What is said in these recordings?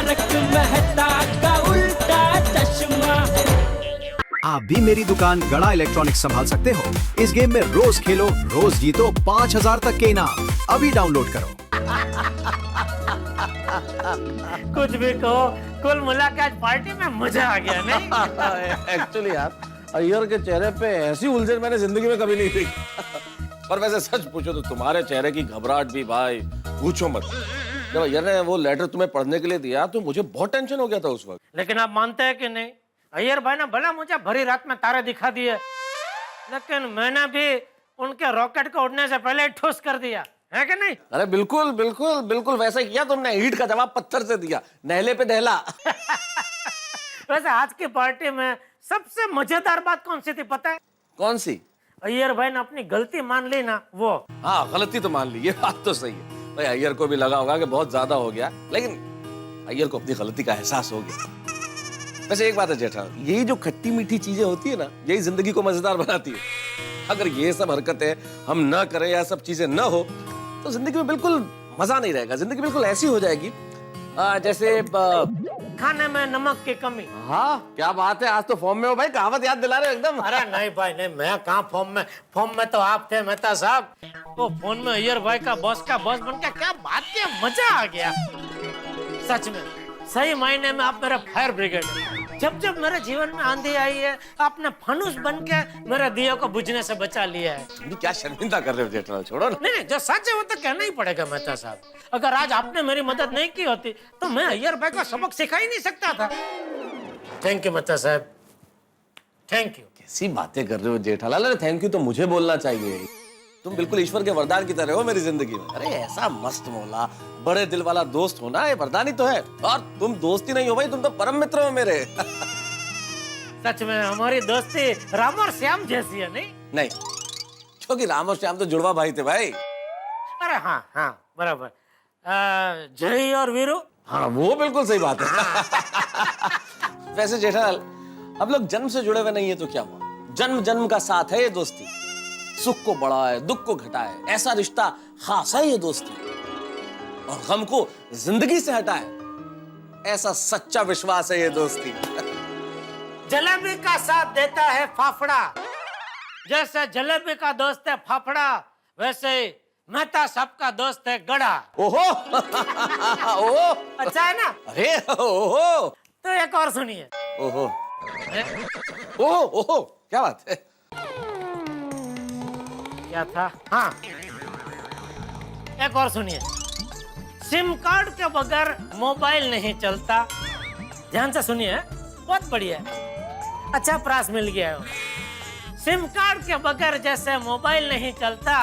तारक मेहता का उल्टा चश्मा। आप भी मेरी दुकान गड़ा इलेक्ट्रॉनिक्स संभाल सकते हो। इस गेम में रोज खेलो, रोज जीतो 5000 तक के इनाम। अभी डाउनलोड करो। कुछ भी कहो, कुल मिला के आज पार्टी में मजा आ गया नहीं? एक्चुअली यार, अय्यर के चेहरे पे ऐसी उलझन मैंने जिंदगी में कभी नहीं देखी। पर वैसे सच पूछो तो तुम्हारे चेहरे की घबराहट भी भाई पूछो मत। जब अय्यर ने वो लेटर तुम्हें पढ़ने के लिए दिया तो मुझे बहुत टेंशन हो गया था उस वक्त। लेकिन आप मानते हैं कि नहीं, अय्यर भाई ने भला मुझे भरी रात में तारे दिखा दिए, लेकिन मैंने भी उनके रॉकेट को उड़ने से पहले ठोस कर दिया है कि नहीं? अरे बिल्कुल बिल्कुल बिल्कुल वैसा ही किया तुमने। ईंट का जवाब पत्थर से दिया, नहले पे दहला। वैसे आज की पार्टी में सबसे मजेदार बात कौन सी थी पता है? कौन सी? अय्यर भाई ने अपनी गलती मान ली ना, वो। हाँ, गलती तो मान ली, ये बात तो सही है भाई। अय्यर को भी लगा होगा कि बहुत ज्यादा हो गया, लेकिन अय्यर को अपनी गलती का एहसास हो गया। वैसे एक बात है जेठा, यही जो खट्टी मीठी चीजें होती है ना, यही जिंदगी को मजेदार बनाती है। अगर ये सब हरकतें हम ना करें या सब चीजें ना हो तो जिंदगी में बिल्कुल मजा नहीं रहेगा। जिंदगी बिल्कुल ऐसी हो जाएगी जैसे खाने में नमक की कमी। हाँ, क्या बात है, आज तो फॉर्म में हो भाई, कहावत याद दिला रहे हो एकदम। अरे नहीं भाई नहीं, मैं कहाँ फॉर्म में तो आप थे मेहता साहब। वो फोन में अय्यर भाई का बॉस बन के क्या बात किया, मजा आ गया सच में। सही मायने में आप मेरा फायर ब्रिगेड। जब जब मेरे जीवन में आंधी आई है, आपने फनुस बन के मेरे दिया को बुझने से बचा लिया है। क्या शर्मिंदा कर रहे हो जेठा, छोड़ो ना। नहीं, जो सच है वो तो कहना ही पड़ेगा मेहता साहब। अगर आज आपने मेरी मदद नहीं की होती तो मैं अय्यर भाई का सबक सिखा ही नहीं सकता था। थैंक यू मेहता साहब, थैंक यू। कैसी बातें कर रहे हो जेठालाल, अरे थैंक यू तो मुझे बोलना चाहिए। तुम बिल्कुल ईश्वर के वरदान की तरह हो मेरी जिंदगी में। अरे ऐसा मस्त मौला, बड़े दिल वाला दोस्त होना ये वरदान ही तो है। और तुम दोस्ती नहीं हो भाई, तुम तो परम मित्र हो मेरे। सच में हमारी दोस्ती राम और श्याम जैसी है नहीं? नहीं, क्योंकि राम और श्याम तो जुड़वा भाई थे भाई। अरे हाँ हाँ बराबर। जय और वीरू। हाँ, वो बिल्कुल सही बात है। वैसे जेठालाल, अब लोग जन्म से जुड़े हुए नहीं है तो क्या हुआ? जन्म जन्म का साथ है ये दोस्ती। सुख को बढ़ाए, दुख को घटाए, ऐसा रिश्ता खास है ये दोस्ती। और गम को जिंदगी से हटाए, ऐसा सच्चा विश्वास है ये दोस्ती। जलेबी का साथ देता है फाफड़ा, जैसे जलेबी का दोस्त है फाफड़ा, वैसे मेहता साहब का दोस्त है गड़ा। ओहो। ओहो, अच्छा है ना? अरे ओहो। तो एक और सुनिए। ओहो ओहो ओहो, क्या बात है? क्या था? हाँ, एक और सुनिए। सिम कार्ड के बगैर मोबाइल नहीं चलता। ध्यान से सुनिए, बहुत बढ़िया। अच्छा प्रास मिल गया है। सिम कार्ड के बगैर जैसे मोबाइल नहीं चलता।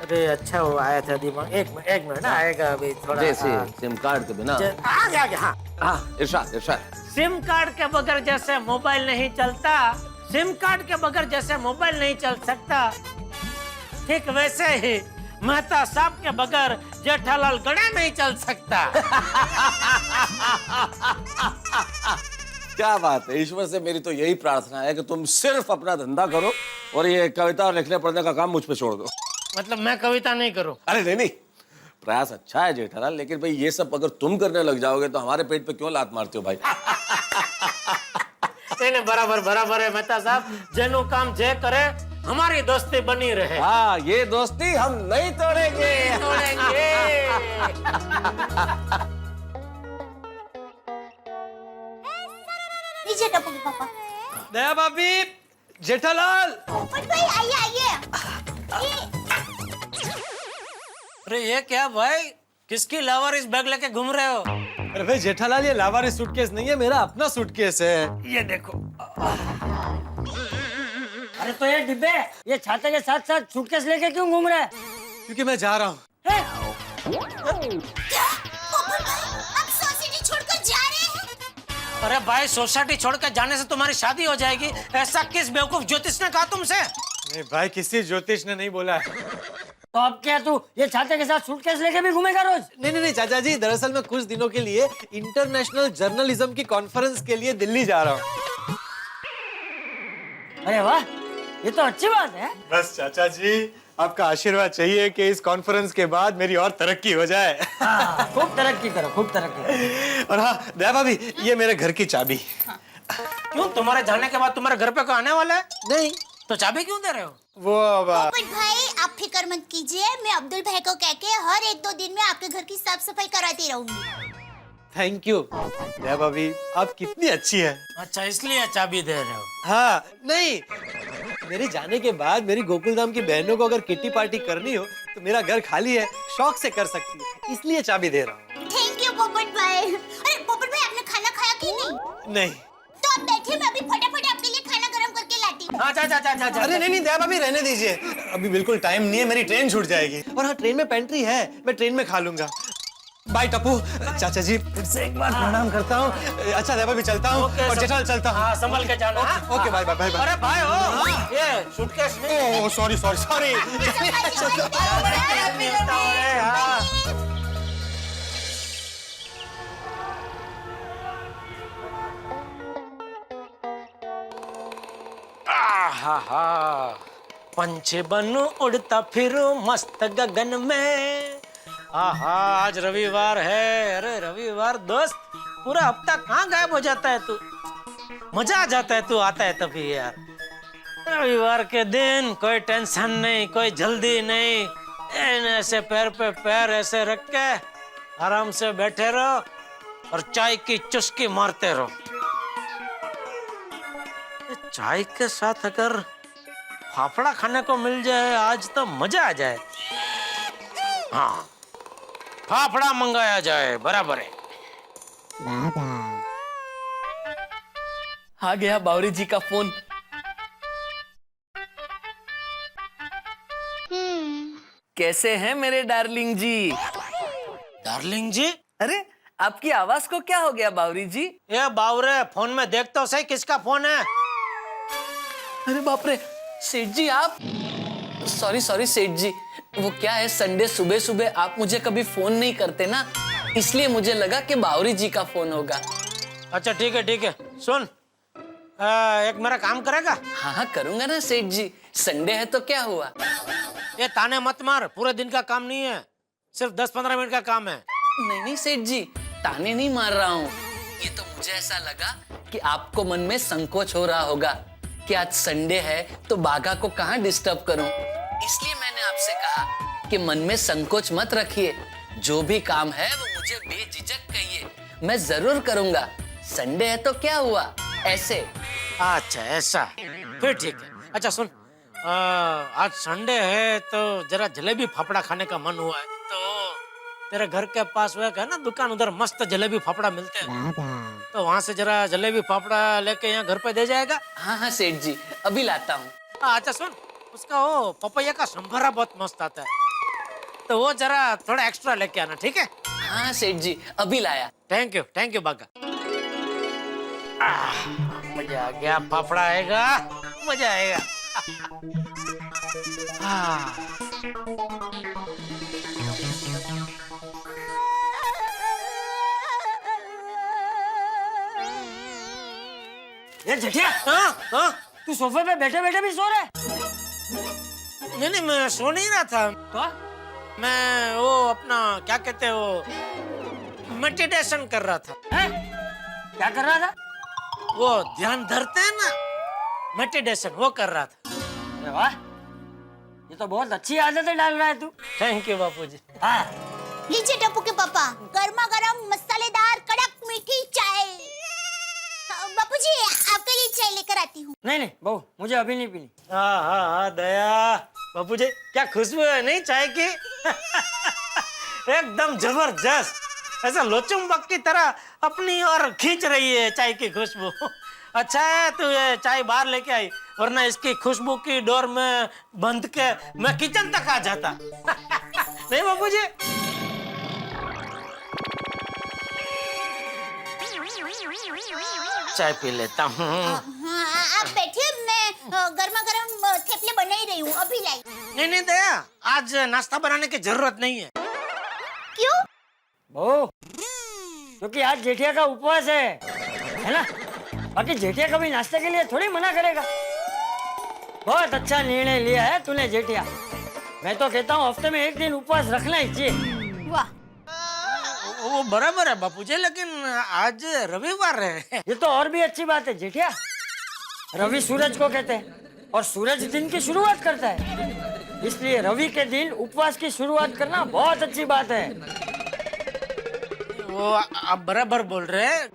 अरे अच्छा वो आया था दिमाग, एक मिनट ना, आएगा अभी थोड़ा। जैसे सिम कार्ड के बिना आ गया। हाँ हाँ, इरशाद इरशाद। सिम कार्ड के बगैर जैसे मोबाइल नहीं चलता, सिम कार्ड के बगैर जैसे मोबाइल नहीं चल सकता, ठीक वैसे ही मेहता साहब के बगैर जेठालाल गड़ा नहीं चल सकता। क्या बात है, ईश्वर से मेरी तो यही प्रार्थना है कि तुम सिर्फ अपना धंधा करो और ये कविता लिखने पढ़ने का काम मुझ पे छोड़ दो। मतलब मैं कविता नहीं करूं? अरे नहीं, प्रयास अच्छा है जेठालाल, लेकिन भाई ये सब अगर तुम करने लग जाओगे तो हमारे पेट पे क्यों लात मारते हो भाई? नहीं, बराबर है मेहता साहब, जेनु काम जे करे, हमारी दोस्ती बनी रहे। हाँ, ये दोस्ती हम नहीं तोड़ेंगे। नीचे टपोगे पापा। दया भाभी, जेठालाल। पोपट भाई आइए। अरे ये क्या भाई, किसकी लावारिस बैग लेके घूम रहे हो? अरे भाई जेठालाल, ये लावारिस सूटकेस नहीं है, मेरा अपना सूटकेस है। ये देखो। अरे तो ये डिब्बे, ये छाते के साथ साथ सूटकेस लेके क्यों घूम रहा है? क्योंकि मैं जा रहा हूँ। आप सोसाइटी छोड़कर जा रहे हैं? अरे भाई, सोसाइटी छोड़कर जाने से तुम्हारी शादी हो जाएगी, ऐसा किस बेवकूफ ज्योतिष ने कहा तुमसे? नहीं भाई, किसी ज्योतिष ने नहीं बोला है। तो अब क्या तू ये छाते के साथ सूटकेस लेके भी घूमेगा रोज? नहीं चाचा जी, दरअसल मैं कुछ दिनों के लिए इंटरनेशनल जर्नलिज्म की कॉन्फ्रेंस के लिए दिल्ली जा रहा हूँ। अरे वाह, ये तो अच्छी बात है। बस चाचा जी, आपका आशीर्वाद चाहिए कि इस कॉन्फ्रेंस के बाद मेरी और तरक्की हो जाए। हाँ, खूब तरक्की करो, खूब तरक्की करो। और हाँ दया भाभी, ये मेरे घर की चाबी। क्यों, तुम्हारे जाने के बाद तुम्हारे घर पे कोई आने वाला है? नहीं, तो चाबी क्यों दे रहे हो? वो अब पोपट भाई आप फिक्र मत कीजिए, मैं अब्दुल भाई को कह के हर 1-2 दिन में आपके घर की साफ सफाई कराती रहूंगी। थैंक यू दया भाभी, आप कितनी अच्छी है। अच्छा, इसलिए चाबी दे रहे हो? हाँ नहीं, मेरे जाने के बाद मेरी गोकुलधाम की बहनों को अगर किट्टी पार्टी करनी हो तो मेरा घर खाली है, शौक से कर सकती है, इसलिए चाबी दे रहा हूँ। थैंक यू पोपट भाई। अरे पोपट भाई आपने खाना खाया कि नहीं? नहीं। तो आप बैठिए, मैं अभी फटाफट आपके लिए खाना गरम करके लाती हूँ। हाँ, जा। अरे नहीं दया भाभी, रहने दीजिए, अभी बिल्कुल टाइम नहीं है, मेरी ट्रेन छूट जाएगी। और हाँ, ट्रेन में पेंट्री है, मैं ट्रेन में खा लूंगा। बाय टप्पू। चाचा जी फिर से एक बार प्रणाम करता हूँ। अच्छा दया भाभी, चलता हूँ। और जेठालाल चलता हूँ। हाँ, संभल के जाना। Okay bye bye bye bye. अरे भाई हो, ये सूटकेस में। Oh sorry sorry sorry. पंछी बनूं उड़ता फिरूं मस्त गगन में। आहा, आज रविवार है। अरे रविवार दोस्त, पूरा हफ्ता कहाँ गायब हो जाता है तू? मजा आ जाता है तू आता है तभी यार। रविवार के दिन कोई टेंशन नहीं, कोई जल्दी नहीं, ऐसे पैर पे पैर ऐसे रख के आराम से बैठे रहो और चाय की चुस्की मारते रहो। चाय के साथ अगर फाफड़ा खाने को मिल जाए आज तो मजा आ जाए। हाँ, फाफड़ा मंगाया जाए, बराबर है। आ गया बावरी जी का फोन। कैसे हैं मेरे डार्लिंग जी? डार्लिंग जी? अरे आपकी आवाज को क्या हो गया बावरी जी? ये बावरे, फोन में देख तो सही किसका फोन है। अरे बाप रे, सेठ जी आप? सॉरी सॉरी सेठ जी, वो क्या है, संडे सुबह सुबह आप मुझे कभी फोन नहीं करते ना, इसलिए मुझे लगा कि बावरी जी का फोन होगा। अच्छा ठीक है, सुन, एक मेरा काम करेगा? हाँ हाँ करूंगा ना सेठ जी, संडे है तो क्या हुआ? ये ताने मत मार, पूरे दिन का काम नहीं है, सिर्फ 10-15 मिनट का काम है। नहीं नहीं सेठ जी, ताने नहीं मार रहा हूँ, ये तो मुझे ऐसा लगा कि आपको मन में संकोच हो रहा होगा कि आज संडे है तो बाघा को कहाँ डिस्टर्ब करूं, इसलिए मैंने आपसे कहा कि मन में संकोच मत रखिए, जो भी काम है वो मुझे बेझिझक कहिए, मैं जरूर करूंगा। संडे है तो क्या हुआ, ऐसे। अच्छा ऐसा, फिर ठीक है। अच्छा सुन, आज संडे है तो जरा जलेबी फाफड़ा खाने का मन हुआ है, तो तेरे घर के पास वो है ना दुकान, उधर मस्त जलेबी फाफड़ा मिलते हैं, तो वहाँ से जरा जलेबी फाफड़ा लेके यहाँ घर पे दे जाएगा? हाँ हाँ सेठ जी, अभी लाता हूँ। अच्छा सुन, उसका वो पपैया का संभारा बहुत मस्त आता है, तो वो जरा थोड़ा एक्स्ट्रा लेके आना, ठीक है? हाँ सेठ जी, अभी लाया। थैंक यू बागा। मजा आ गया, फाफड़ा आएगा, मजा आएगा। ये जटिया, हाँ? तू सोफे पे बैठे बैठे भी सो रहा है? नहीं, मैं सो नहीं रहा था, तो मैं वो अपना क्या कहते हैं वो मेडिटेशन कर रहा था। हैं? क्या कर रहा था? वो ध्यान धरते हैं ना, मेडिटेशन वो कर रहा था। अरे वाह, ये तो बहुत अच्छी आदतें डाल रहा है तू। थैंक यू बापूजी। हाँ, लीजिए टप्पू के पापा, गर्मा गर्म मसालेदार कड़क मीठी चाय। बापूजी आपके लिए चाय लेकर आती हूँ। नहीं बहू, मुझे अभी नहीं पीनी। हाँ दया, बापूजी क्या खुशबू है नहीं चाय की। एकदम जबरदस्त, ऐसा लोचुम्बक की तरह अपनी ओर खींच रही है चाय की खुशबू। अच्छा है तू ये चाय बाहर लेके आई, वरना इसकी खुशबू की डोर में बंद के मैं किचन तक आ जाता। नहीं बापूजी? चाय पी लेता हूँ। आप बैठिए, मैं गर्मा गर्म थेपले बना ही रही हूँ, अभी लाई। नहीं दया, आज नाश्ता बनाने की जरूरत नहीं है। क्यों? बहू, क्योंकि आज जेठिया का उपवास है ना? बाकी जेठिया कभी नाश्ते के लिए थोड़ी मना करेगा। बहुत अच्छा निर्णय लिया है तूने जेठिया। मैं तो कहता हूँ हफ्ते में एक दिन उपवास रखना ही चाहिए। वाह, वो बराबर है बापूजी, लेकिन आज रविवार है। ये तो और भी अच्छी बात है जेठिया। रवि सूरज को कहते हैं और सूरज दिन की शुरुआत करता है, इसलिए रवि के दिन उपवास की शुरुआत करना बहुत अच्छी बात है। वो आप बराबर बोल रहे हैं।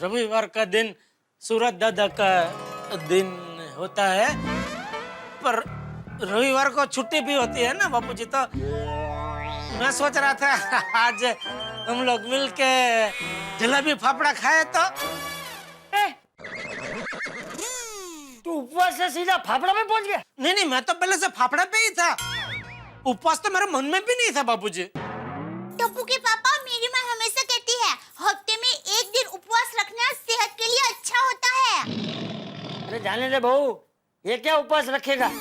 रविवार का दिन सूरज दादा का दिन होता है, पर रविवार को छुट्टी भी होती है ना बापूजी। तो मैं सोच रहा था आज हम लोग मिलके जलेबी फाफड़ा खाए तो। तू उपवास से सीधा फाफड़ा में पहुंच गया? नहीं नहीं, मैं तो पहले से फाफड़ा पे ही था। उपवास तो मेरे मन में भी नहीं था बापूजी। टप्पू के पापा, मेरी माँ हमेशा कहती है हफ्ते में एक दिन उपवास रखना सेहत के लिए अच्छा होता है। अरे जाने दे बहू, ये क्या उपवास रखेगा?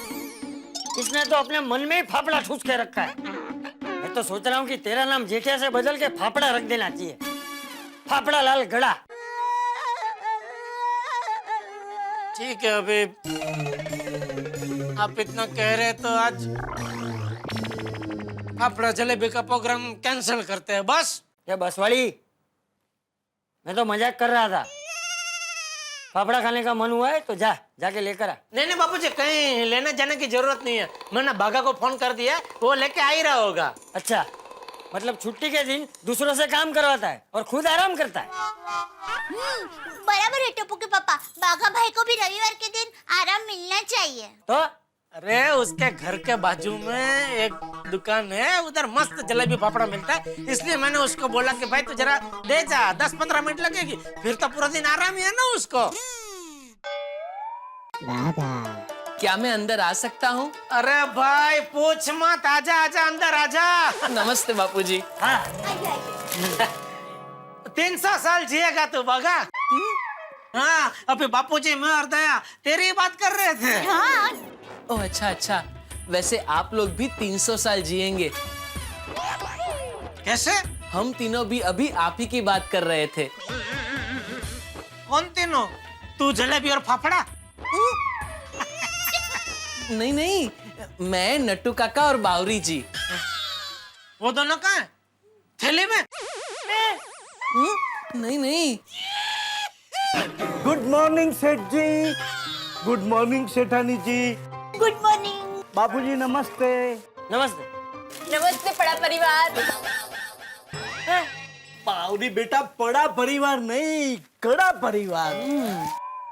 इसने तो अपने मन में ही फाफड़ा ठूस के रखा है। मैं तो सोच रहा हूँ कि तेरा नाम जेठिया से बदल के फाफड़ा रख देना चाहिए। फाफड़ा लाल गड़ा। ठीक है, अभी आप इतना कह रहे तो आज फाफड़ा जलेबी का प्रोग्राम कैंसिल करते हैं बस। ये बस वाली, मैं तो मजाक कर रहा था। फाफड़ा खाने का मन हुआ है तो जाके लेकर आ। नहीं नहीं बापूजी, कहीं लेने जाने की जरूरत नहीं है। मैंने बागा को फोन कर दिया, वो लेके आ ही रहा होगा। अच्छा, मतलब छुट्टी के दिन दूसरों से काम करवाता है और खुद आराम करता है। बराबर है टप्पू के पापा, बाघा भाई को भी रविवार के दिन आराम मिलना चाहिए। तो अरे उसके घर के बाजू में एक दुकान है, उधर मस्त जलेबी फाफड़ा मिलता है। इसलिए मैंने उसको बोला कि भाई तू जरा दे जा, 10-15 मिनट लगेगी, फिर तो पूरा दिन आराम ही है ना उसको। क्या मैं अंदर आ सकता हूँ? अरे भाई पूछ मत, आजा आजा अंदर आजा। नमस्ते बापूजी। हाँ, 300 साल जिएगा तू बागा। हाँ, अभी बापूजी मैं और दया तेरी बात कर रहे थे। हाँ, ओह अच्छा अच्छा, वैसे आप लोग भी 300 साल जिएंगे। कैसे? हम तीनों भी अभी आप ही की बात कर रहे थे। कौन तीनों? तू जलेबी और फाफड़ा? नहीं नहीं, मैं नट्टू काका और बावरी जी। वो दोनों कहाँ हैं? थैली में? नहीं नहीं, गुड मॉर्निंग सेठ जी। गुड मॉर्निंग सेठानी जी। Good morning. बाबूजी नमस्ते। नमस्ते। नमस्ते बड़ा परिवार। बावरी बेटा, बड़ा परिवार नहीं, कड़ा परिवार।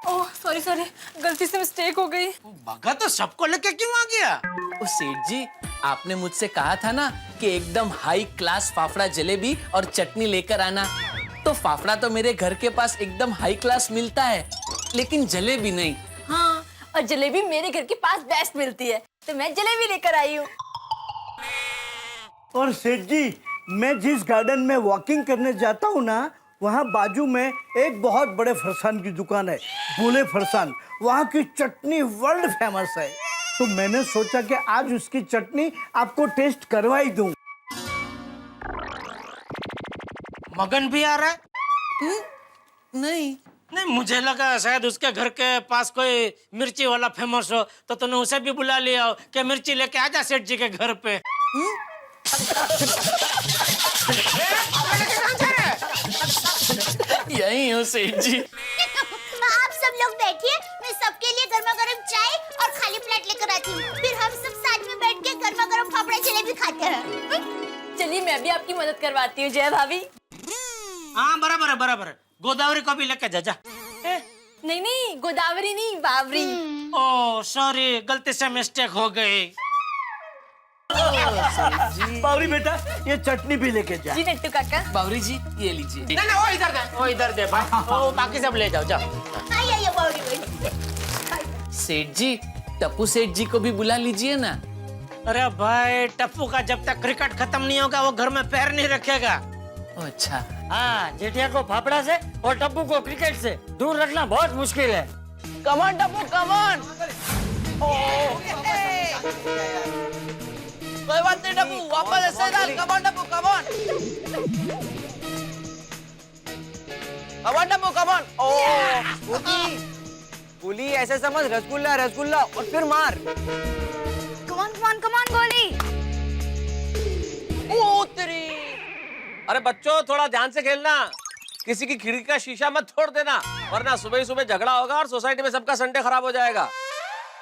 ओह सॉरी सॉरी, गलती से मिस्टेक हो गई। बागा तो सबको लेके क्यों आ गया? ओ सेठ जी, आपने मुझसे कहा था ना कि एकदम हाई क्लास फाफड़ा जलेबी और चटनी लेकर आना। तो फाफड़ा तो मेरे घर के पास एकदम हाई क्लास मिलता है, लेकिन जलेबी नहीं। हाँ, और जलेबी मेरे घर के पास बेस्ट मिलती है, तो मैं जलेबी लेकर आई हूँ। और सेठ जी, मैं जिस गार्डन में वॉकिंग करने जाता हूँ ना, वहाँ बाजू में एक बहुत बड़े फरसान की दुकान है, बोले फरसान। वहाँ की चटनी वर्ल्ड फेमस है, तो मैंने सोचा कि आज उसकी चटनी आपको टेस्ट करवा ही दूं। मगन भी आ रहा है? नहीं नहीं, मुझे लगा शायद उसके घर के पास कोई मिर्ची वाला फेमस हो, तो तूने उसे भी बुला लिया हो कि मिर्ची लेके आजा सेठ जी के घर पे। यही हूँ सेठ जी। आप सब लोग बैठिए, मैं सबके लिए गर्मा गर्म चाय और खाली प्लेट लेकर आती हूँ। फिर हम सब साथ में बैठ के गर्मा गर्म फाफड़ा जलेबी खाते हैं। चलिए मैं भी आपकी मदद करवाती हूँ जय भाभी। हाँ बराबर है बराबर है, गोदावरी को भी लेके जा। नहीं नहीं, गोदावरी नहीं, बावरी। ओह सॉरी, गलती से मिस्टेक हो गई। बावरी बेटा, ये चटनी भी लेके जा। जी नट्टू काका। बावरी जी ये लीजिए। नहीं नहीं, वो इधर दे भाई, वो बाकी सब ले जाओ, जाओ। आइए बावरी भाई। सेठ जी, टप्पू सेठ जी को भी बुला लीजिए ना। अरे भाई, टप्पू का जब तक क्रिकेट खत्म नहीं होगा वो घर में पैर नहीं रखेगा। ओह अच्छा। हाँ, जेठिया को फाफड़ा से और टप्पू को क्रिकेट से दूर रखना बहुत मुश्किल है। कमान टप्पू कमान। कोई बात नहीं टप्पू, वापस ऐसे डाल। कमान टप्पू कमान। कमान टप्पू कमान। ओह गोली ऐसे समझ, रसगुल्ला रसगुल्ला और फिर मार। कमान कमान कमान गोली। तेरी। अरे बच्चों थोड़ा ध्यान से खेलना, किसी की खिड़की का शीशा मत तोड़ देना, वरना सुबह ही सुबह झगड़ा होगा और सोसाइटी में सबका संडे खराब हो जाएगा।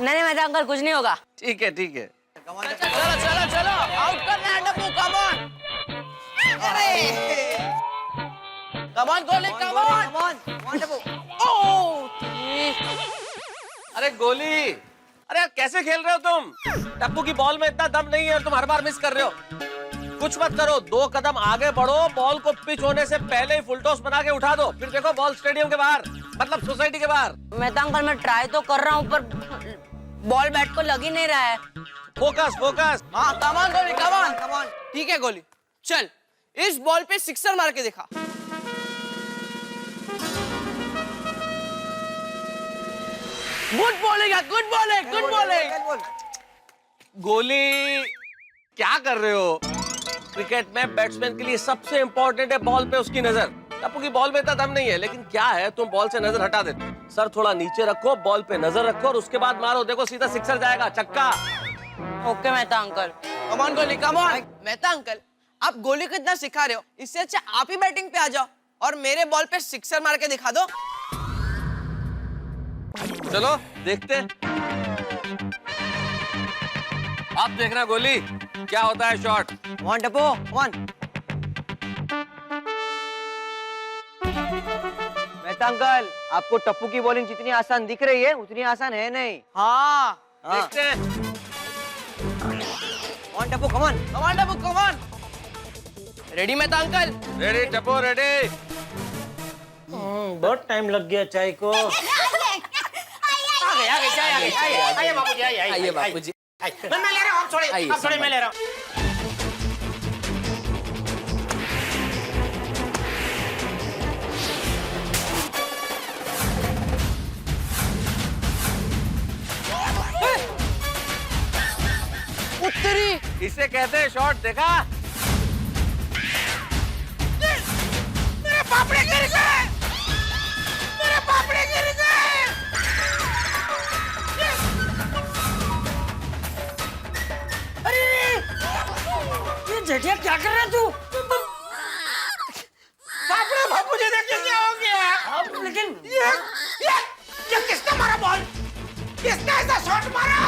नहीं मेहता अंकल कुछ नहीं होगा। ठीक है ठीक है। चलो चलो चलो आउट करना है Tappu, come on. Come on गोली, कम ऑन। ओह अरे गोली, अरे यार कैसे खेल रहे हो तुम? टप्पू की बॉल में इतना दम नहीं है और तुम हर बार मिस कर रहे हो। कुछ मत करो, 2 कदम आगे बढ़ो, बॉल को पिच होने से पहले ही फुल टॉस बना के उठा दो, फिर देखो बॉल स्टेडियम के बाहर, मतलब सोसाइटी के बाहर। मेहता अंकल मैं ट्राई तो कर रहा हूँ पर बॉल बैट को लग ही नहीं रहा है। Focus focus. हाँ कम ऑन गोली, कम ऑन कम ऑन। ठीक है गोली, चल इस बॉल पे सिक्सर मार के दिखा। गुड बॉलिंग है, गुड बॉलिंग, गुड बॉलिंग। गोली क्या कर रहे हो? क्रिकेट में बैट्समैन के लिए सबसे इंपॉर्टेंट है बॉल पे उसकी नजर। टप्पू की बॉल में इतना दम नहीं है, लेकिन क्या है तुम बॉल से नजर हटा देते। सर थोड़ा नीचे रखो, बॉल पे नजर रखो और उसके बाद मारो, देखो सीधा सिक्सर जाएगा, छक्का। Okay Mehta uncle. Come on गोली, कम ऑन। मेहता अंकल आप गोली को इतना सिखा रहे हो, इससे अच्छा आप ही बैटिंग पे आ जाओ और मेरे बॉल पे सिक्सर मार के दिखा दो। चलो देखते हैं। आप देखना गोली क्या होता है shot. One Tappu one. Mehta uncle, आपको टप्पू की बॉलिंग जितनी आसान दिख रही है उतनी आसान है नहीं। हाँ देखते हैं। One Tappu come on. Come on Tappu, come on. Ready Mehta uncle? Ready Tappu ready. बहुत टाइम लग गया चाय को। आ गए चाय आ गई। आइए बाबूजी, आइए बाबूजी। मैं ले रहा हूँ, आप छोड़िए मैं ले रहा हूँ। उत्तरी इसे कहते हैं शॉट, देखा? मेरे पापड़े गिर गए, मेरे पापड़े गिर गए। अरे ये जटिया क्या कर रहा है तू? पापड़े बापूजी देखिए क्या हो गया। लेकिन ये किसने मारा बॉल? किसने ऐसा शॉट मारा?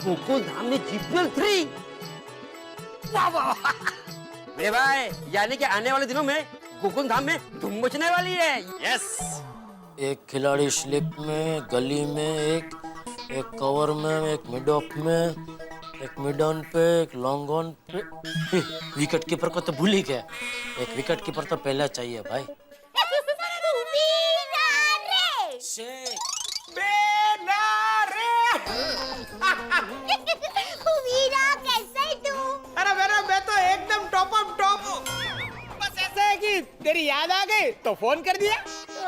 गोकुल धाम में जीपीएल 3। वाह वाह मेरे भाई, यानी कि आने वाले दिनों में गोकुल धाम में धूम मचने वाली है। यस। एक खिलाड़ी स्लिप में, गली में, एक कवर में, एक मिड ऑफ में, एक मिड ऑन पे, एक लॉन्ग ऑन पे। विकेट कीपर को तो भूल ही गया, एक विकेट कीपर तो पहला चाहिए भाई। अरे मैं तो एकदम टॉप ऑफ टॉप हूँ। बस ऐसा है कि तेरी याद आ गई तो फोन कर दिया।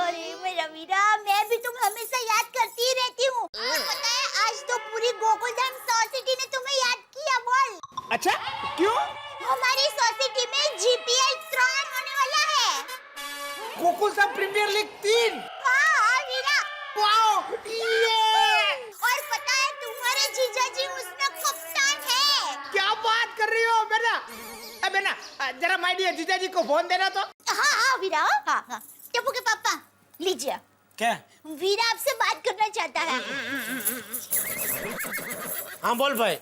अरे मेरा वीरा, मैं भी तुम हमेशा याद करती ही रहती हूँ। पता है आज तो पूरी गोकुलधाम सोसाइटी ने तुम्हें याद किया। बोल। अच्छा क्यों? हमारी सोसाइटी में जीपीएल 3 होने वाला है। Gokuldham premier league 3। हाँ वीरा। वाओ ये। और पता है तुम्हारे जीजा जी उसमें कप्तान है। क्या बात कर रही हो बेटा? अबे ना जरा माय डियर जीजा जी को फोन देना तो। हाँ वीरा, हाँ टप्पू के पापा लीजिए। क्या? वीरा आपसे बात करना चाहता है। हाँ बोल भाई।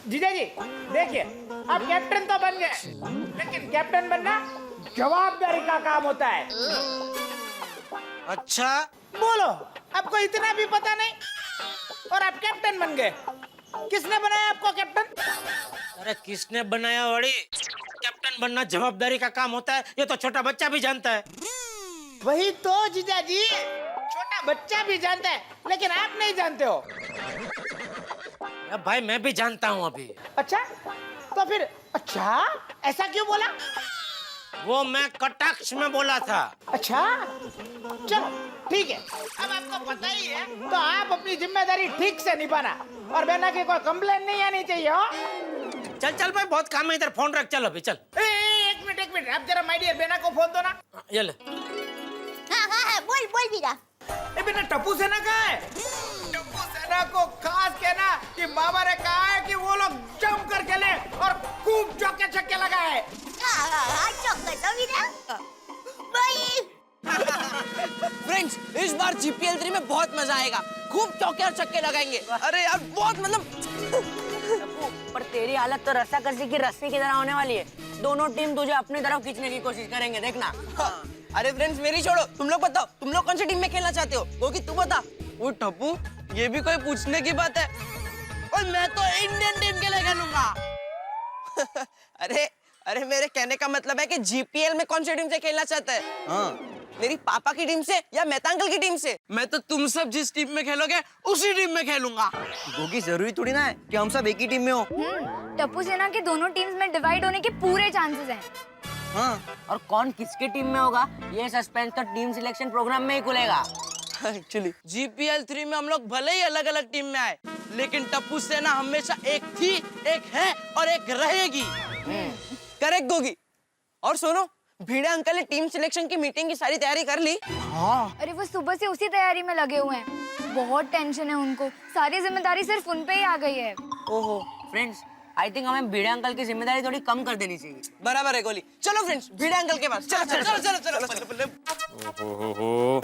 जीजा जी देखिए, आप कैप्टन तो बन गए, लेकिन कैप्टन बनना जवाबदारी का काम होता है। अच्छा बोलो, आपको इतना भी पता नहीं और आप कैप्टन बन गए। किसने बनाया आपको कैप्टन? अरे किसने बनाया वड़ी? कैप्टन बनना जवाबदारी का काम होता है, ये तो छोटा बच्चा भी जानता है। वही तो जीजा जी, छोटा बच्चा भी जानता है, लेकिन आप नहीं जानते हो। भाई मैं भी जानता हूँ अभी। अच्छा तो फिर अच्छा ऐसा क्यों बोला? वो मैं कटाक्ष में बोला था। अच्छा चलो ठीक है, अब आपको पता ही है तो आप अपनी जिम्मेदारी ठीक से निभाना और बेना की कोई कंप्लेन नहीं आनी चाहिए। हो चल चल भाई, बहुत काम है इधर, फोन रख, चल अभी चल। एक मिनट आप जरा माय डियर बेना को फोन दो ना। ये ले। हाँ बोल वीरा। बेटा टप्पू सेना कहाँ है? टप्पू सेना को खास कहना कि बाबा ने कहा है कि वो लोग जंप कर खेले और खूब चौके छक्के लगाए। चौका वीरा भाई। फ्रेंड्स, इस बार जीपीएल 3 में बहुत मजा आएगा, खूब चौके और छक्के लगाएंगे। अरे यार बहुत मतलब। पर तेरी हालत तो रस्साकसी की रस्सी की तरह होने वाली है। दोनों टीम तुझे अपनी तरफ खींचने की कोशिश करेंगे, देखना। हाँ। अरे फ्रेंड्स मेरी छोड़ो, तुम लोग बताओ, तुम लोग कौन सी टीम में खेलना चाहते हो? क्योंकि तू बता। वो टप्पू, ये भी कोई पूछने की बात है? और मैं तो इंडियन टीम के लिए खेलूंगा। अरे मेरे कहने का मतलब है कि जीपीएल में कौन सी टीम से खेलना चाहता है? हाँ, मेरी पापा की टीम से या मेहता अंकल की टीम से? मैं तो तुम सब जिस टीम में खेलोगे उसी टीम में खेलूंगा। क्योंकि जरूरी थोड़ी ना है कि हम सब एक ही टीम में हो। टप्पू सेना के दोनों टीम्स में डिवाइड होने के पूरे चांसेस हैं। हाँ, और कौन किसकी टीम में होगा ये सस्पेंस तो टीम सिलेक्शन प्रोग्राम में ही खुलेगा। एक्चुअली जीपीएल 3 में हम लोग भले ही अलग अलग टीम में आए, लेकिन टप्पू सेना हमेशा एक थी, एक है और एक रहेगी। करेक्ट गोगी। और सुनो, भिड़े अंकल ने टीम सिलेक्शन की मीटिंग की सारी तैयारी कर ली। हाँ। अरे वो सुबह से उसी तैयारी में लगे हुए हैं, बहुत टेंशन है उनको, सारी जिम्मेदारी सिर्फ उन पे ही आ गई है। ओहो फ्रेंड्स, आई थिंक हमें भिड़े अंकल की जिम्मेदारी थोड़ी कम कर देनी चाहिए। बराबर है गोली। चलो फ्रेंड्स, भिड़े अंकल के पास। चलो। ओहो,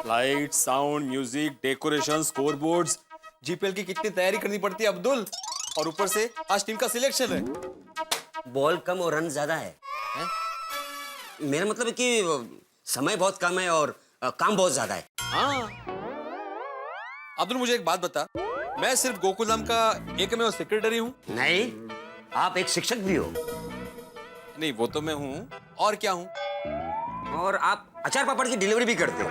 light, sound, music, decoration, score boards, GPL की कितनी तैयारी करनी पड़ती है अब्दुल, और ऊपर से आज टीम का सिलेक्शन है। बॉल कम और रन ज्यादा है? मेरा मतलब है कि समय बहुत कम है और काम बहुत ज्यादा है। हाँ। अब्दुल मुझे एक बात बता, मैं सिर्फ गोकुलधाम का एकमेव सेक्रेटरी हूँ? नहीं, आप एक शिक्षक भी हो। नहीं, वो तो मैं हूँ, और क्या हूँ? और आप अचार पापड़ की डिलीवरी भी करते हो।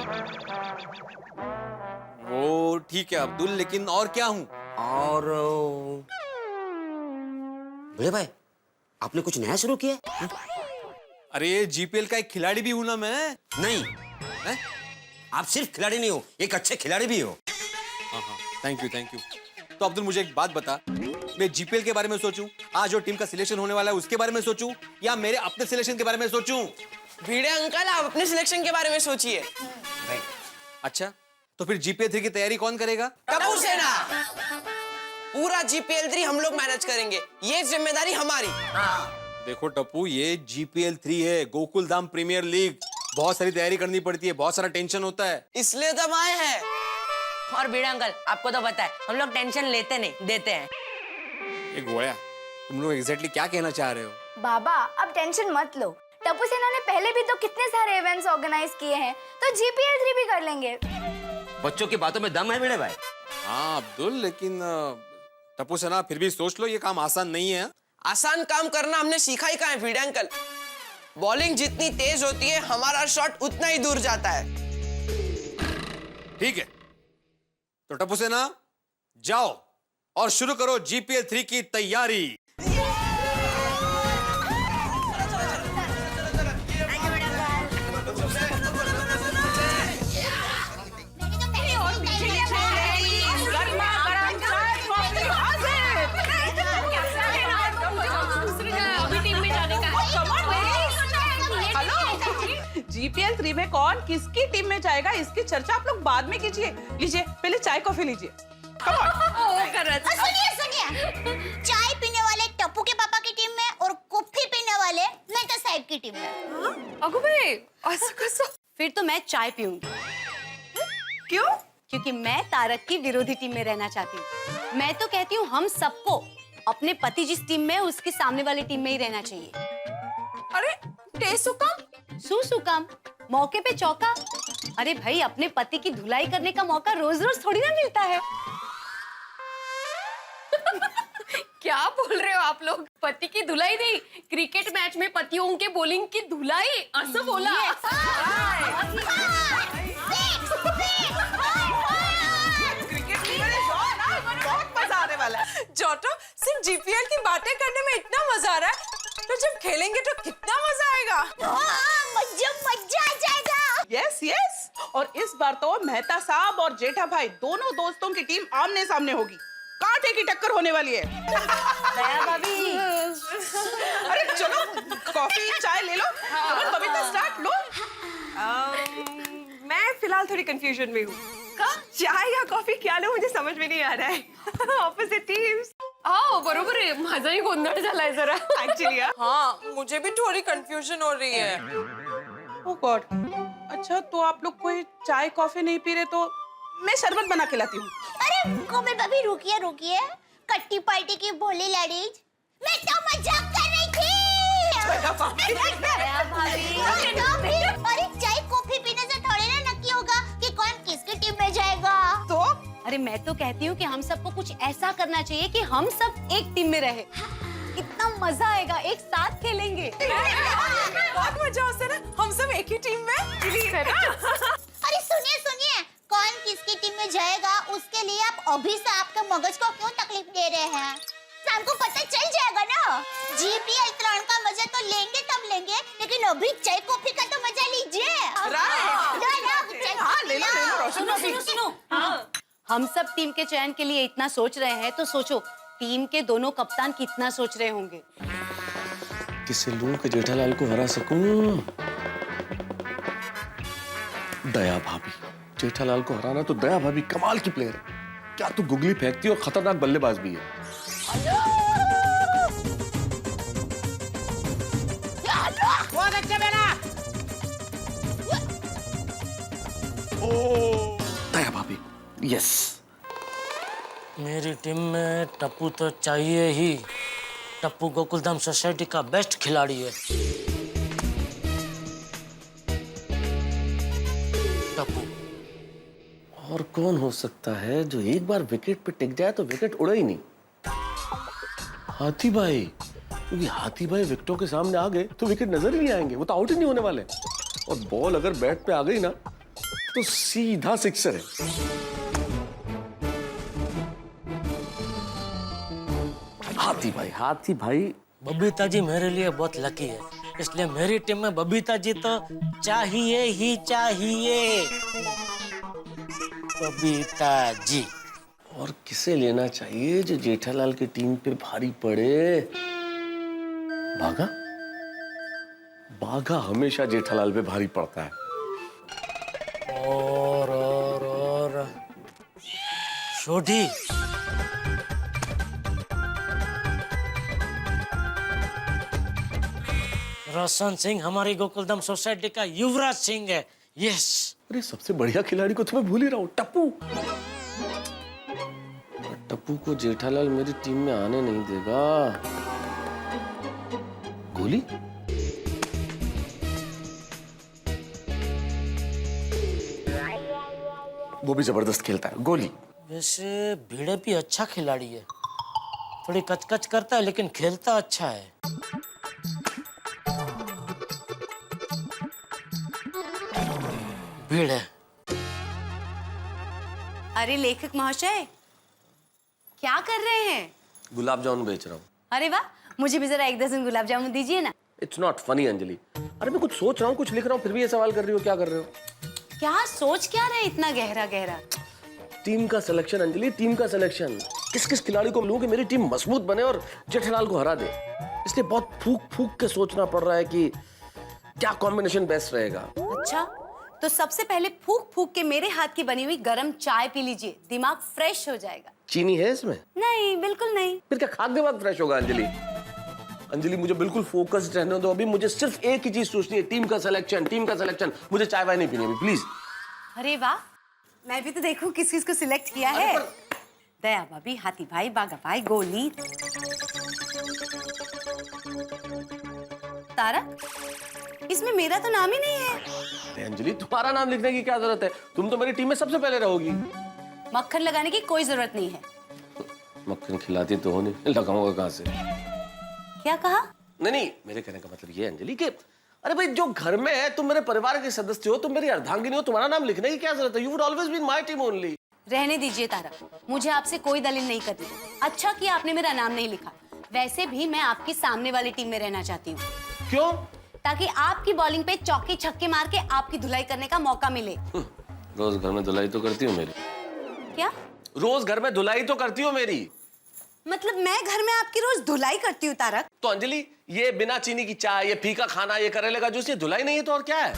वो ठीक है अब्दुल, लेकिन और क्या हूँ? और बड़े भाई, आपने कुछ नया शुरू किया है? अरे जीपीएल का एक खिलाड़ी भी हूँ ना मैं। नहीं है? आप सिर्फ खिलाड़ी नहीं हो, एक अच्छे खिलाड़ी भी हो। हाँ, थैंक यू। तो अब्दुल मुझे एक बात बता, मैं जीपीएल के बारे में सोचूं, आज जो टीम का सिलेक्शन होने वाला है उसके बारे में सोचूं, या मेरे अपने सिलेक्शन के बारे में सोचूं? भिड़े अंकल, आप अपने सिलेक्शन के बारे में सोचिए। अच्छा, तो फिर जीपीएल 3 की तैयारी कौन करेगा? टप्पू सेना। पूरा जीपीएल 3 हम लोग मैनेज करेंगे, ये जिम्मेदारी हमारी। देखो टप्पू, ये जीपीएल 3 है, गोकुलधाम प्रीमियर लीग, बहुत सारी तैयारी करनी पड़ती है, बहुत सारा टेंशन होता है, इसलिए तो हम आए हैं। और भिड़े अंकल, आपको तो पता है हम लोग टेंशन लेते नहीं, देते हैं। एक गोया, तुम लोग एग्जैक्टली क्या कहना चाह रहे हो? बाबा अब टेंशन मत लो, टप्पू सेना ने पहले भी तो कितने सारे इवेंट्स ऑर्गेनाइज किए हैं, तो जीपीएल 3 भी कर लेंगे। बच्चों की बातों में दम है बड़े भाई। हाँ अब्दुल, लेकिन टप्पू सेना फिर भी सोच लो, ये काम आसान नहीं है। आसान काम करना हमने सीखा ही कहाँ है भिड़े अंकल? बॉलिंग जितनी तेज होती है, हमारा शॉट उतना ही दूर जाता है। ठीक है, तो टप्पू सेना जाओ और शुरू करो जीपीएल 3 की तैयारी। जीपीएल 3 में कौन किसकी टीम में जाएगा इसकी चर्चा आप लोग बाद में कीजिए। लीजिए पहले चाय कॉफी लीजिए। सुनिए, चाय पीने वाले टप्पू के पापा की टीम में और कॉफी पीने वाले मेहता साहब की टीम में। अगो भाई, ऐसा कैसा? फिर तो मैं चाय पीऊंगी। क्यों? क्योंकि मैं तारक की विरोधी टीम में रहना चाहती हूँ। मैं तो कहती हूँ हम सबको अपने पति जिस टीम में है उसकी सामने वाली टीम में ही रहना चाहिए। अरे टेसुकम सुसुकम, मौके पे चौका। अरे भाई, अपने पति की धुलाई करने का मौका रोज रोज थोड़ी ना मिलता है। क्या बोल रहे हो आप लोग? पति की धुलाई नहीं, क्रिकेट मैच में पतियों के बॉलिंग की धुलाई, ऐसा बोला? बहुत मजा आने वाला है। जोटो, सिर्फ जीपीएल की बातें करने में इतना मजा आ रहा है, तो जब खेलेंगे तो कितना मजा आएगा। मजा आ जाएगा। Yes yes. और इस बार तो मेहता साहब और जेठा भाई दोनों दोस्तों की टीम आमने सामने होगी। कांटे की टक्कर होने वाली है। दया भाभी। अरे चलो कॉफी चाय ले लो। बबीता स्टार्ट लो। मैं फिलहाल थोड़ी कंफ्यूजन में हूँ। चाय या कॉफी क्या लो मुझे समझ में नहीं आ रहा है। Opposite teams. बरोबर आहे, माझाही गोंधळ झालाय जरा एक्चुअली हाँ मुझे भी थोड़ी कंफ्यूजन हो रही है। ओह गॉड। अच्छा तो आप लोग कोई चाय कॉफी नहीं पी रहे तो मैं शरबत बना के लाती हूँ। अरे कोमल भाभी रुकिए रुकिए, कट्टी पार्टी की भोली लेडीज, मैं तो मजाक कर रही थी। अरे चाय कॉफी पीने से थोड़ी ना नक्की होगा कि कौन किसकी टीम में जाएगा। तो अरे मैं तो कहती हूँ कि हम सबको कुछ ऐसा करना चाहिए कि हम सब एक टीम में रहे। इतना मजा आएगा, एक साथ खेलेंगे। बहुत मजा आता है ना, हम सब एक ही टीम में। अरे सुनिए सुनिए, कौन किसकी टीम में जाएगा उसके लिए आप अभी से आपके मगज को क्यों तकलीफ दे रहे हैं? शाम को पता चल जाएगा ना। जीपीएल 3 का मजा तो लेंगे तब लेंगे, लेकिन अभी चाय कॉफी का तो मजा लीजिए। सुनो सुनो सुनो। हम सब टीम के चयन के लिए इतना सोच रहे हैं तो सोचो टीम के दोनों कप्तान कितना सोच रहे होंगे। किसे लूं कि जेठालाल को हरा सकूं? दया भाभी। जेठालाल को हराना तो दया भाभी कमाल की प्लेयर है। क्या तू गुगली फेंकती है और खतरनाक बल्लेबाज भी है। बहुत अच्छा बेटा। दया भाभी यस। मेरी टीम में टप्पू तो चाहिए ही। टप्पू गोकुलधाम सोसाइटी का बेस्ट खिलाड़ी है। टप्पू। और कौन हो सकता है जो एक बार विकेट पे टिक जाए तो विकेट उड़े ही नहीं? हाथी भाई, क्योंकि हाथी भाई विकेटों के सामने आ गए तो विकेट नजर ही नहीं आएंगे, वो तो आउट ही नहीं होने वाले। और बॉल अगर बैट पे आ गई ना तो सीधा सिक्सर है। हाथी भाई। बबीता जी मेरे लिए बहुत लकी है, इसलिए मेरी टीम में बबीता जी तो चाहिए ही चाहिए। बबीता जी। और किसे लेना चाहिए जो जेठालाल की टीम पे भारी पड़े? बाघा? बाघा हमेशा जेठालाल पे भारी पड़ता है। और शोधी। रोशन सिंह हमारी गोकुलधाम सोसाइटी का युवराज सिंह है। यस। अरे सबसे बढ़िया खिलाड़ी को तो मैं भूल ही रहा हूँ, टप्पू। टप्पू को जेठालाल मेरी टीम में आने नहीं देगा। गोली? वो भी जबरदस्त खेलता है। गोली। वैसे भिड़े भी अच्छा खिलाड़ी है, थोड़ी कचकच करता है लेकिन खेलता अच्छा है। भीड़ है। अरे लेखक महाशय, क्या कर रहे हैं? गुलाब जामुन बेच रहा हूँ। अरे वाह, मुझे भी जरा 1 दर्जन गुलाब जामुन दीजिए ना। It's not funny Anjali. अरे मैं कुछ सोच रहा हूँ, कुछ लिख रहा हूँ, फिर भी ये सवाल कर रही हो, क्या कर रहे हो? क्या सोच क्या रहे इतना गहरा गहरा? टीम का सिलेक्शन अंजलि, टीम का सिलेक्शन। किस किस खिलाड़ी को लूं कि मेरी टीम मजबूत बने और जेठालाल को हरा दे। इसलिए बहुत फूक फूक के सोचना पड़ रहा है कि क्या कॉम्बिनेशन बेस्ट रहेगा। अच्छा, तो सबसे पहले फूक फूक के मेरे हाथ की बनी हुई गरम चाय पी लीजिए, दिमाग फ्रेश हो जाएगा। चीनी है इसमें? नहीं, बिल्कुल नहीं। फिर क्या खा के बाद फ्रेश होगा अंजलि? अंजलि मुझे बिल्कुल फोकस्ड रहने दो अभी। मुझे सिर्फ एक ही चीज सोचनी है, टीम का सिलेक्शन, टीम का सिलेक्शन। मुझे चाय वाय नहीं पीनी अभी, प्लीज। अरे वाह, मैं भी तो देखूं किस किस को सिलेक्ट किया है। दया भाभी, हाथी भाई, बाघा भाई, गोली, तारा। इसमें मेरा तो नाम ही नहीं है। अरे अंजलि, तुम्हारा नाम लिखने की क्या जरूरत है? तुम तो मेरी टीम में सबसे पहले रहोगी। मक्खन लगाने की कोई जरूरत नहीं है। मक्खन खिलाती तो हो नहीं, लगाऊंगा कहां से? क्या कहा? नहीं, मेरे कहने का मतलब ये अंजलि कि अरे भाई, जो घर में है, तुम मेरे परिवार के सदस्य हो, तुम मेरी अर्धांगिनी हो, तुम्हारा नाम लिखने की क्या जरूरत है? You would always be in my team only. रहने दीजिए तारा, मुझे आपसे कोई दलील नहीं करनी। अच्छा किया आपने मेरा नाम नहीं लिखा। वैसे भी मैं आपकी सामने वाली टीम में रहना चाहती हूँ। क्यों? ताकि आपकी बॉलिंग पे चौके छक्के मार के आपकी धुलाई करने का मौका मिले। रोज घर में धुलाई तो करती हो मेरी। क्या? रोज घर में धुलाई तो करती हो मेरी। मतलब मैं घर में आपकी रोज धुलाई करती हूँ तारक? तो अंजलि, ये बिना चीनी की चाय, ये फीका खाना, ये करेले का जूस, ये धुलाई नहीं है तो और क्या है?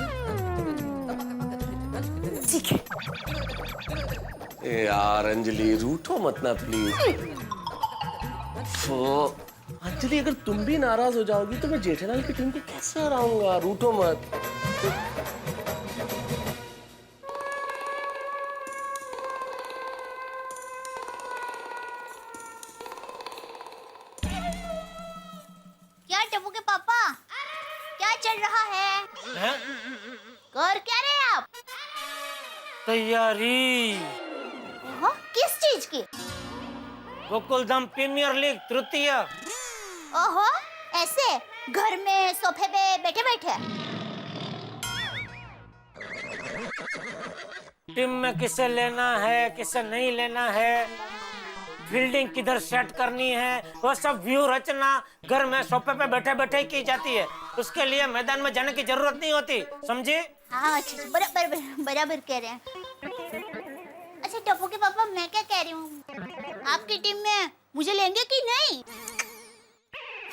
ठीक है। ए यार अंजलि, रूठो मत ना प्लीज। अंजलि, अगर तुम भी नाराज हो जाओगी तो मैं जेठालाल की टीम को कैसे हराऊंगा? रूठो मत। क्या टप्पू के पापा, क्या चल रहा है? कर क्या रहे हैं आप? तैयारी। ओहो, किस चीज की? गोकुलधाम प्रीमियर लीग तृतीय। ओहो, ऐसे घर में सोफे पे बैठे बैठे? टीम में किसे लेना है, किसे नहीं लेना है, फील्डिंग किधर सेट करनी है, वो सब व्यू रचना घर में सोफे पे बैठे बैठे ही की जाती है। उसके लिए मैदान में जाने की जरूरत नहीं होती, समझे? हाँ, अच्छा, बराबर बराबर कह रहे हैं। अच्छा टप्पू के पापा, मैं क्या कह रही हूँ, आपकी टीम में मुझे लेंगे कि नहीं?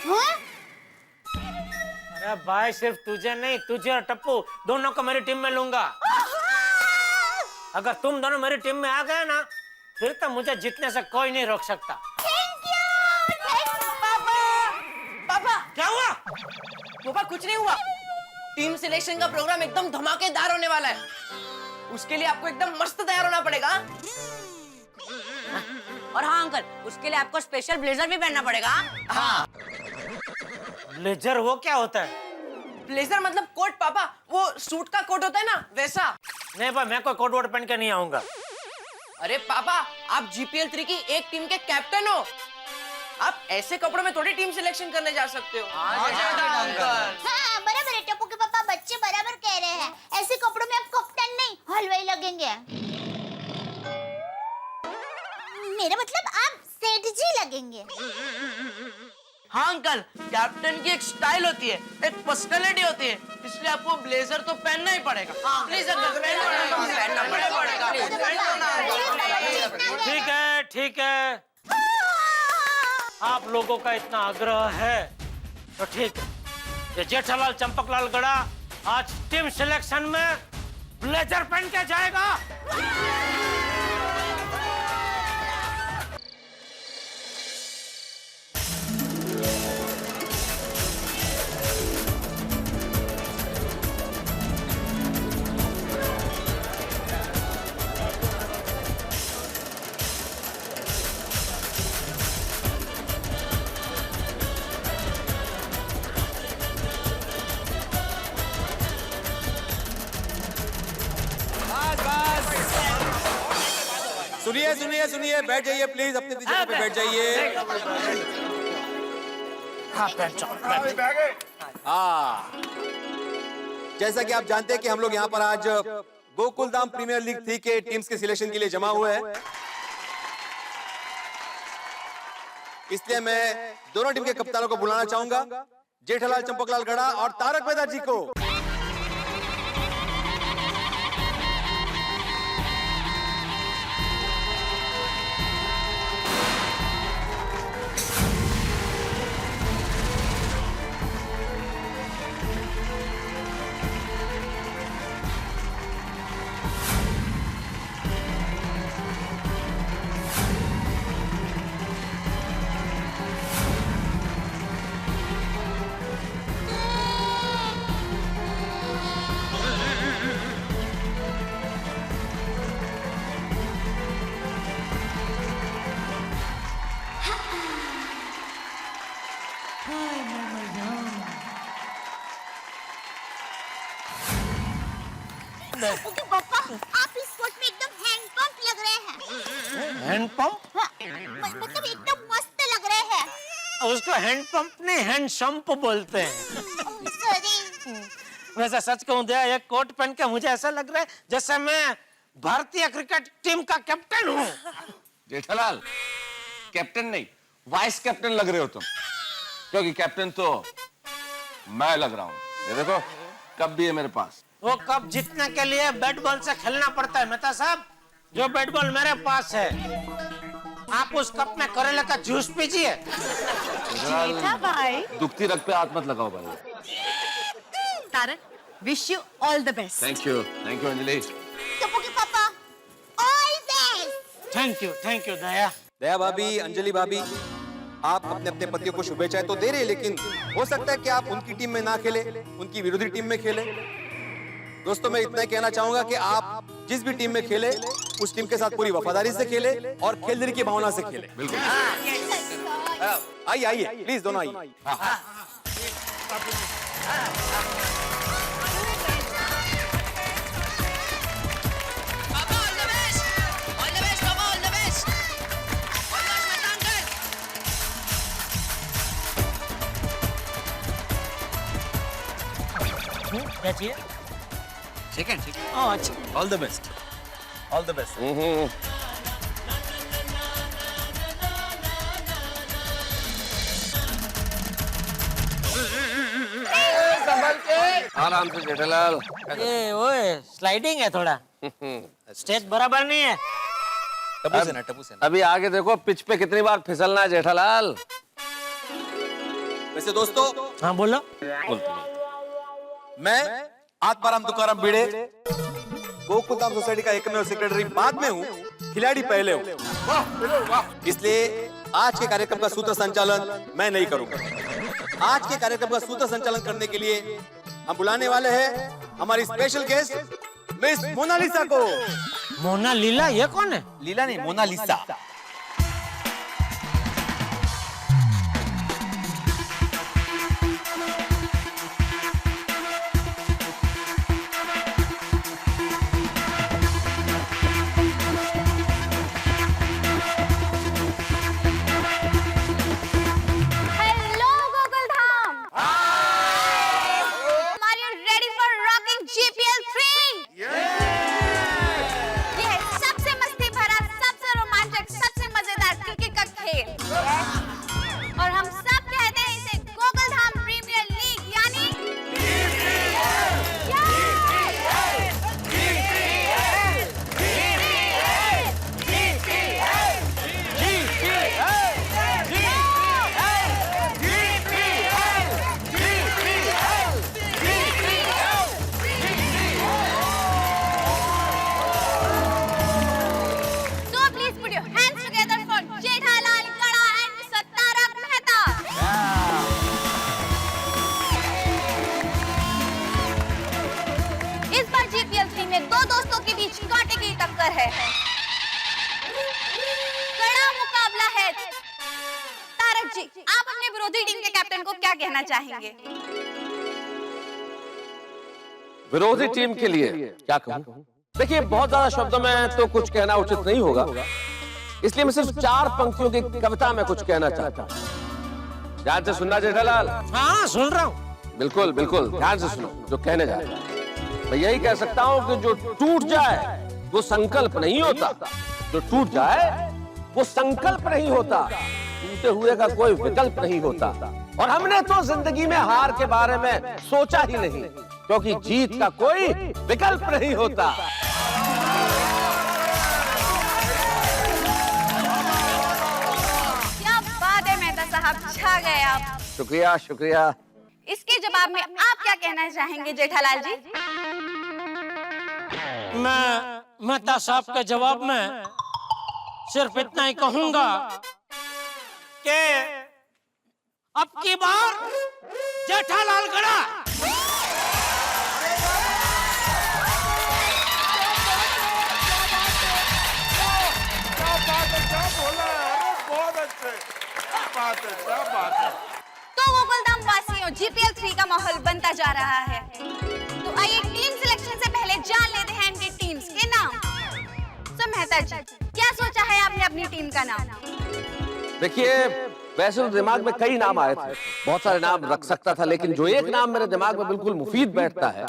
हाँ? अरे भाई, सिर्फ तुझे नहीं, तुझे और टप्पू दोनों को मेरी टीम में लूंगा। अगर तुम दोनों मेरी टीम में आ गए ना, फिर तो मुझे जीतने से कोई नहीं रोक सकता। पापा क्या हुआ? पापा कुछ नहीं हुआ। टीम सिलेक्शन का प्रोग्राम एकदम धमाकेदार होने वाला है। उसके लिए आपको एकदम मस्त तैयार होना पड़ेगा। और हाँ अंकल, उसके लिए आपको स्पेशल ब्लेजर भी पहनना पड़ेगा। हाँ। ब्लेजर वो क्या होता है? ब्लेजर मतलब कोट पापा, वो सूट का कोट होता है ना, वैसा। नहीं भाई, मैं कोई कोट वोट पहन के नहीं आऊंगा। अरे पापा, आप जीपीएल 3 की एक टीम के कैप्टन हो। आप ऐसे कपड़ों में थोड़ी टीम सिलेक्शन करने जा सकते हो। हाँ, बराबर है टप्पू के पापा, बच्चे बराबर कह रहे हैं। ऐसे कपड़ों में आप कप्तान नहीं, हलवाई लगेंगे। मेरा मतलब आप सेठ जी लगेंगे। हाँ अंकल, कैप्टन की एक स्टाइल होती है, एक पर्सनालिटी होती है, इसलिए आपको ब्लेजर तो पहनना ही पड़ेगा। प्लीज अंकल, पहनना पड़ेगा। ठीक है, ठीक है, आप लोगों का इतना आग्रह है तो ठीक है। ये जेठालाल चंपकलाल गड़ा आज टीम सिलेक्शन में ब्लेजर पहन के जाएगा। सुनिए सुनिए सुनिए, बैठ जाइए प्लीज, अपनी जगह पे बैठ जाइए। हाँ, जैसा कि आप जानते हैं कि हम लोग यहाँ पर आज गोकुलधाम प्रीमियर लीग 3 के टीम्स के सिलेक्शन के लिए जमा हुए हैं, इसलिए मैं दोनों टीम के कप्तानों को बुलाना चाहूंगा, जेठालाल चंपकलाल गड़ा और तारक मेहता जी को। ओके पापा, आप इस कोट में एकदम हैंडपंप लग रहे हैं। हैंडपंप? हाँ, मतलब एकदम मस्त लग रहे हैं। उसको हैंडपंप नहीं, हैंडसंप बोलते हैं। सॉरी। वैसे सच कहूं दया, ये कोट पहन के मुझे ऐसा लग रहा है जैसे मैं भारतीय क्रिकेट टीम का कैप्टन हूँ। जेठालाल, कैप्टन नहीं, वाइस कैप्टन लग रहे हो तुम, क्योंकि कैप्टन तो मैं लग रहा हूं। ये देखो कप भी है मेरे पास। वो कप जीतने के लिए बैट बॉल से खेलना पड़ता है मेहता साहब। जो बैट बॉल मेरे पास है, आप उस कप में करेले का जूस पीजिए। जेठा भाई। दुखती रग पे हाथ मत लगाओ भाई। Tarak, wish you all the best. Thank you Anjali. Tappu के पापा, all best. Thank you Daya. Daya भाभी, अंजलि भाभी, आप अपने अपने पतियों को शुभेच्छाएं तो दे रहे, लेकिन हो सकता है कि आप उनकी टीम में ना खेले, उनकी विरोधी टीम में खेले। दोस्तों मैं इतना ही कहना चाहूंगा कि आप जिस भी टीम में खेले उस टीम के साथ पूरी वफादारी से खेले और खेलने की भावना से खेले। बिल्कुल। आइए प्लीज दोनों आइए। क्या चाहिए? सेकंड अच्छा। All the best, all the best. आराम से जेठालाल। ये ओए स्लाइडिंग है थोड़ा, स्टेज बराबर नहीं है। टप्पू से ना। अभी आगे देखो पिच पे कितनी बार फिसलना है जेठालाल। वैसे दोस्तों, हाँ बोलो। मैं आत्माराम तुकाराम भिड़े गोकुल धाम सोसाइटी का एकमेव सेक्रेटरी बाद में हूँ, खिलाड़ी पहले हूँ। इसलिए आज के कार्यक्रम का सूत्र संचालन मैं नहीं करूंगा। आज के कार्यक्रम का सूत्र संचालन करने के लिए हम बुलाने वाले हैं हमारी स्पेशल गेस्ट मिस मोनालिसा को। मोनालिसा? ये कौन है? लीला नहीं, मोनालिसा। चाहेंगे? विरोधी टीम के लिए क्या कहूं? देखिए बहुत ज्यादा शब्दों में तो कुछ कहना उचित नहीं होगा, इसलिए मैं सिर्फ 4 पंक्तियों की कविता में कुछ कहना चाहता हूं। ध्यान से सुनना जेठालाल। हाँ सुन रहा हूं। बिल्कुल बिल्कुल ध्यान से सुनो जो कहने जा रहा हूं। मैं यही कह सकता हूं कि जो टूट जाए वो संकल्प नहीं होता, जो टूट जाए वो संकल्प नहीं होता, टूटे हुए का कोई विकल्प नहीं होता। और हमने तो जिंदगी में हार के बारे में सोचा ही नहीं, क्योंकि जीत का कोई विकल्प नहीं होता। क्या बात है मेहता साहब, छा गए आप। शुक्रिया शुक्रिया। इसके जवाब में आप क्या कहना चाहेंगे जेठालाल जी? मैं मेहता साहब के जवाब में सिर्फ इतना ही कहूंगा कि अब की बार जेठालाल गड़ा। तो गोकुलधाम वासियों, जीपीएल 3 का माहौल बनता जा रहा है, तो आइए टीम सिलेक्शन से पहले जान लेते हैं इनकी टीम्स के नाम। तो मेहता जी, क्या सोचा है आपने अपनी टीम का नाम? देखिए वैसे तो दिमाग में कई नाम आए थे, बहुत सारे नाम रख सकता था, लेकिन जो एक नाम मेरे दिमाग में बिल्कुल मुफीद बैठता है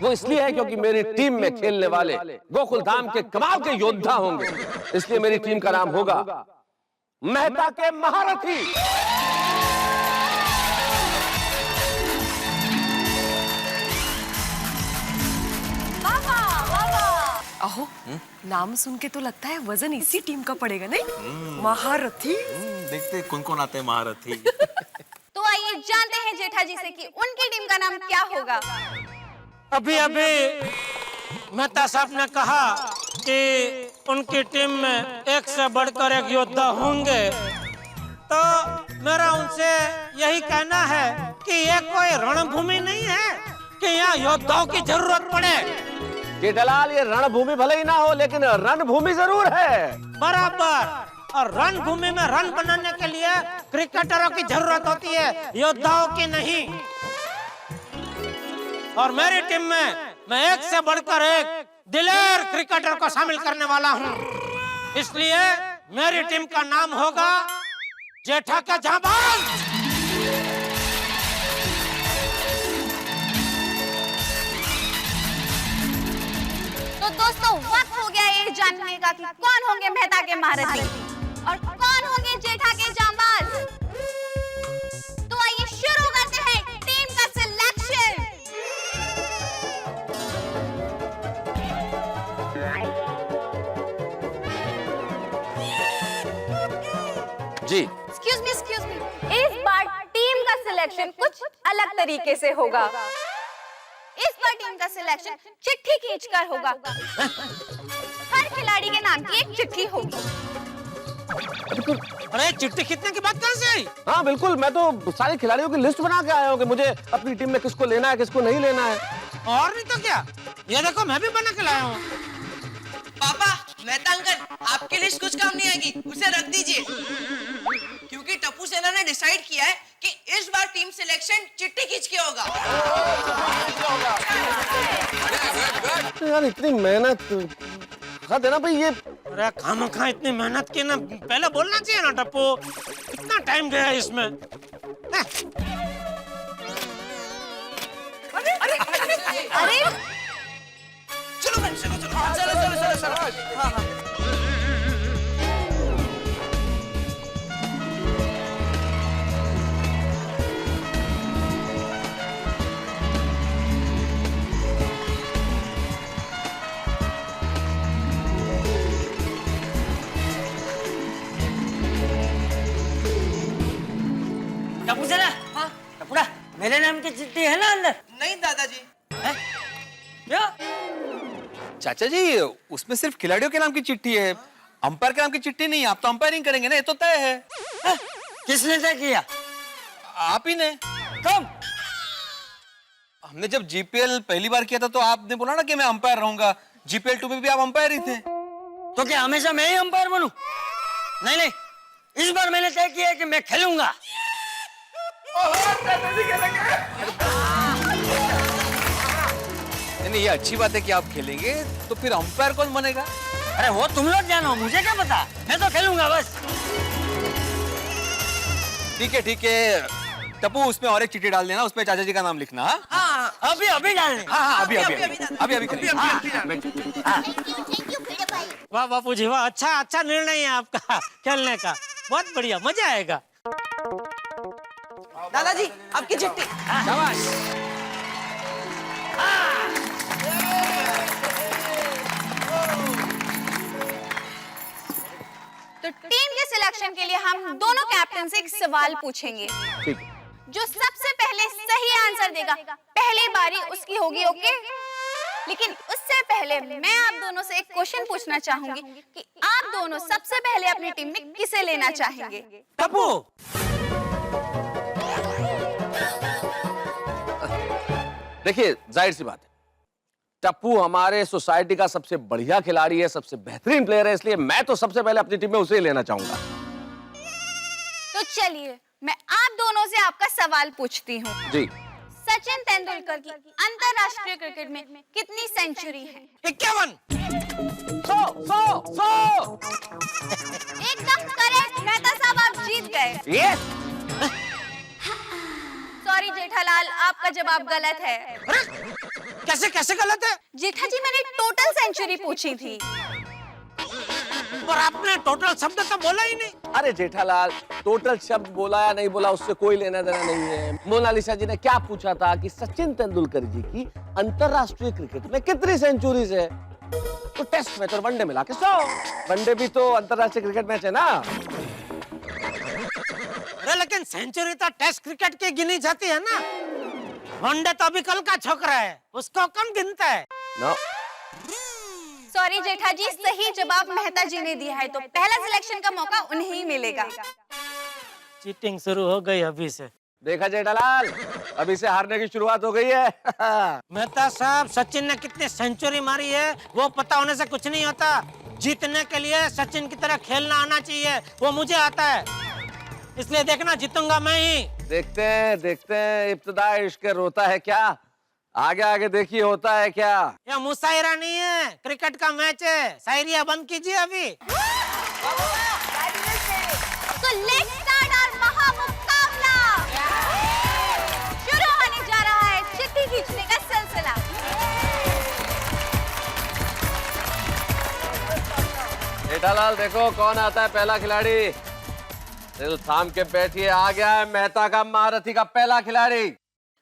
वो इसलिए है क्योंकि मेरी टीम में खेलने वाले गोकुलधाम के कमाल के योद्धा होंगे, इसलिए मेरी टीम का नाम होगा मेहता के महारथी। अहो, नाम सुन के तो लगता है वजन इसी टीम का पड़ेगा नहीं? महारथी। देखते कौन कौन आते हैं महारथी। तो आइए जानते हैं जेठा जी से कि उनकी टीम का नाम क्या होगा। अभी अभी मेहता साहब ने कहा कि उनकी टीम में एक से बढ़कर एक योद्धा होंगे, तो मेरा उनसे यही कहना है कि ये कोई रणभूमि नहीं है कि यहाँ योद्धाओं की जरूरत पड़े। जेठालाल, ये रणभूमि भले ही ना हो, लेकिन रणभूमि जरूर है। बराबर। और रणभूमि में रन बनाने के लिए क्रिकेटरों की जरूरत होती है, योद्धाओं की नहीं। और मेरी टीम में मैं एक से बढ़कर एक दिलेर क्रिकेटर को शामिल करने वाला हूँ, इसलिए मेरी टीम का नाम होगा जेठा का जाबाज। तो दोस्तों वक्त हो गया ये जानने का कि कौन होंगे मेहता के महारथी और कौन होंगे जेठा के जांबाज। तो आइए शुरू करते हैं टीम का सिलेक्शन। जी। एक्सक्यूज मी, इस बार टीम का सिलेक्शन कुछ अलग तरीके से होगा। इस बार टीम का सिलेक्शन चिट्ठी खींचकर होगा। हर खिलाड़ी के नाम की एक चिट्ठी होगी। अरे चिट्ठी खींचने की बात कहाँ से आई? हाँ बिल्कुल, मैं तो सारे खिलाड़ियों की लिस्ट बना के आया हूँ कि मुझे अपनी टीम में किसको लेना है, किसको नहीं लेना है। और नहीं तो क्या, ये देखो मैं भी बना के लाया हूँ। पापा, मेहता अंकल, आपकी लिस्ट कुछ काम नहीं आएगी, उसे रख दीजिए। क्योंकि टप्पू सेना ने डिसाइड किया है कि इस बार टीम सिलेक्शन चिट्ठी खींच के होगा। यार इतनी मेहनत देना भाई, ये अरे खामखा इतनी मेहनत की ना, पहले बोलना चाहिए ना टप्पू, इतना टाइम गया इसमें। अरे चलो चलो। हाँ। टप्पू सेना, टप्पूड़ा, मेरे नाम की चिट्ठी है ना अंदर? नहीं दादाजी। क्या? चाचा जी, उसमें सिर्फ खिलाड़ियों के नाम की चिट्ठी है, अंपायर के नाम की चिट्ठी नहीं। आप तो अंपायरिंग करेंगे ना, ये तो तय है। किसने तय किया? आप ही ने। कब? हमने जब जीपीएल पहली बार किया था तो आपने बोला ना कि मैं अंपायर रहूंगा। जीपीएल 2 में भी आप अंपायर ही थे। तो क्या हमेशा मैं ही अंपायर बनूं? नहीं नहीं, इस बार मैंने तय किया है कि मैं खेलूंगा। नहीं, ये अच्छी बात है कि आप खेलेंगे, तो फिर अंपायर कौन बनेगा? अरे वो तुम लोग जानो, मुझे क्या पता, मैं तो खेलूंगा बस। ठीक है टप्पू, उसमें और एक चिट्ठी डाल देना, उसमें चाचा जी का नाम लिखना। हाँ, अभी डालने। हाँ, अभी वाह बापू जी वाह, अच्छा निर्णय है आपका खेलने का, बहुत बढ़िया, मजा आएगा। दादाजी, आपकी चिट्ठी। शाबाश। तो टीम के सिलेक्शन के लिए हम दोनों कैप्टन से एक सवाल पूछेंगे। जो सबसे पहले सही आंसर देगा, पहली बारी उसकी होगी। ओके? लेकिन उससे पहले मैं आप दोनों से एक क्वेश्चन पूछना चाहूंगी कि आप दोनों सबसे पहले अपनी टीम में किसे लेना चाहेंगे? टप्पू। देखिए, जाहिर सी बात है, टप्पू हमारे सोसाइटी का सबसे बढ़िया खिलाड़ी है, सबसे बेहतरीन प्लेयर है, इसलिए मैं तो सबसे पहले अपनी टीम में उसे ही लेना चाहूंगा। तो चलिए मैं आप दोनों से आपका सवाल पूछती हूँ। जी। सचिन तेंदुलकर की अंतरराष्ट्रीय क्रिकेट में कितनी सेंचुरी है? 51। 100। एकदम करेक्ट मेहता साहब, आप जीत गए। यस। सॉरी जेठालाल, आपका जवाब गलत है। कैसे गलत है? जेठा जी, मैंने टोटल सेंचुरी पूछी थी। और आपने टोटल शब्द तो बोला ही नहीं। अरे जेठालाल, टोटल शब्द बोला या नहीं बोला उससे कोई लेना देना नहीं है। मोनालिसा जी ने क्या पूछा था कि सचिन तेंदुलकर जी की अंतरराष्ट्रीय क्रिकेट में कितनी सेंचुरीज है, तो टेस्ट मैच और वनडे मिला के 100। वनडे भी तो अंतरराष्ट्रीय क्रिकेट मैच है ना। अरे लेकिन सेंचुरी तो टेस्ट क्रिकेट की गिनी जाती है ना, वनडे तो अभी कल का छोकरा है, उसको कौन गिनता है? नो। सॉरी जेठा जी, सही जवाब मेहता जी ने दिया है, तो पहला सिलेक्शन का मौका उन्हें ही मिलेगा। चीटिंग शुरू हो गई अभी से। देखा जेठालाल, अभी से हारने की शुरुआत हो गई है। मेहता साहब, सचिन ने कितनी सेंचुरी मारी है वो पता होने से कुछ नहीं होता। जीतने के लिए सचिन की तरह खेलना आना चाहिए, वो मुझे आता है, इसलिए देखना जीतूंगा मैं ही। देखते हैं इब्तिदा इश्क रोता है क्या, आगे आगे देखिए होता है क्या। यह मुशायरा नहीं है, क्रिकेट का मैच है, शायरिया बंद कीजिए अभी। तो लेट्स स्टार्ट आवर महामुकाबला। शुरू होने जा रहा है चिट्ठी खींचने का सिलसिला। जेठालाल देखो कौन आता है पहला खिलाड़ी। दिल थाम के बैठिए, आ गया है मेहता का महारथी का पहला खिलाड़ी।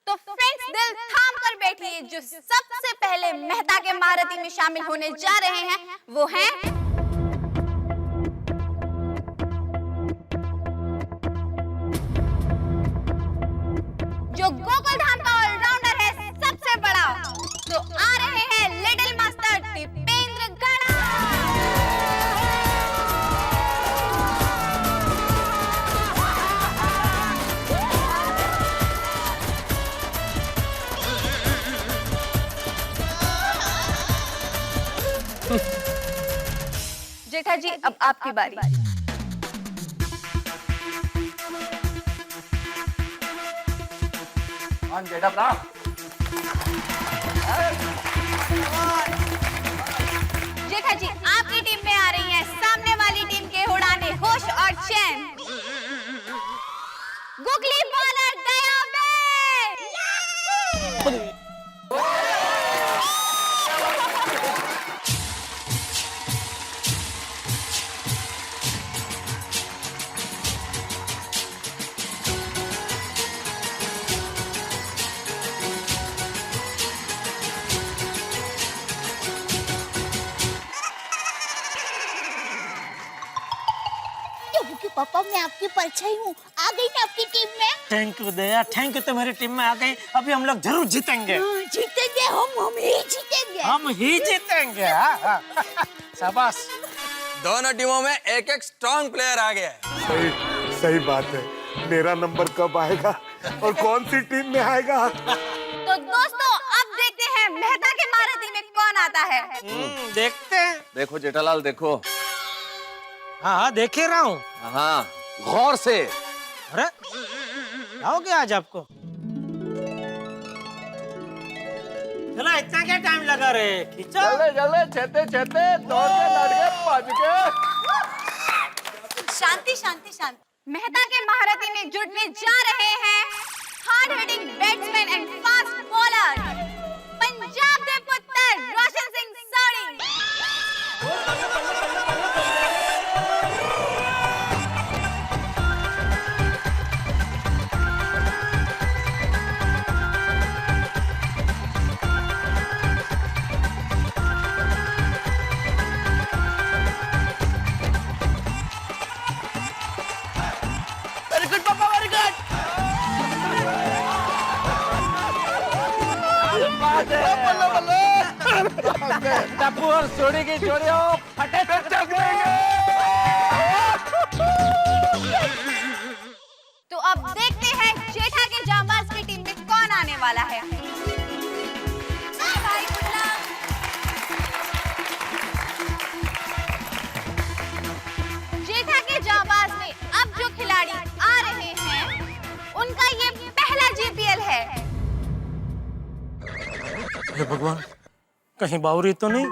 तो फ्रेंड्स, दिल थाम कर बैठिए, जो सबसे पहले मेहता के महारथी में शामिल होने जा रहे हैं वो हैं जो गोकुलधाम का ऑलराउंडर है सबसे बड़ा, तो आ रहे हैं लिटिल मास्टर टिपेंद्र गड़ा। जेठा जी, अब आपकी बारी। जेठा जी, आपकी टीम में आ रही है सामने वाली टीम के उड़ाने होश और चैन, गुगली बॉलर दयाबे। पापा, मैं आपकी परछाई हूँ, आ गई ना आपकी टीम में। Thank you Daya, thank you, तो मेरी टीम में आ गई। अभी हम लोग जरूर जीतेंगे। जीतेंगे हम ही जीतेंगे। हम ही जीतेंगे। हाँ। शाबाश। दोनों टीमों में एक एक स्ट्रॉन्ग प्लेयर आ गया है। सही बात है। मेरा नंबर कब आएगा और कौन सी टीम में आएगा? तो दोस्तों, अब देखते हैं मेहता के महारथी में कौन आता है। देखते हैं। देखो जेठालाल देखो। हाँ, देख ही रहा हूँ। हाँ, गौर से। अरे क्या हो गया आज आपको? चलो, इतना क्या टाइम लगा रे? खींचो। जल्दी चलते दौड़ के लड़ के भज के। शांति शांति शांति। मेहता के महारथी में जुटने जा रहे हैं hard hitting batsman and fast bowler Punjab के पुत्र रोशन सिंह सोढ़ी। टप्पू और सोडी की जोड़ियों फटे चल देंगे। तो अब देखते हैं जेठा के जांबाज की टीम में कौन आने वाला है। जेठा के जांबाज में अब जो खिलाड़ी आ रहे हैं उनका ये पहला जीपीएल है। हे भगवान, कहीं बावरी तो नहीं?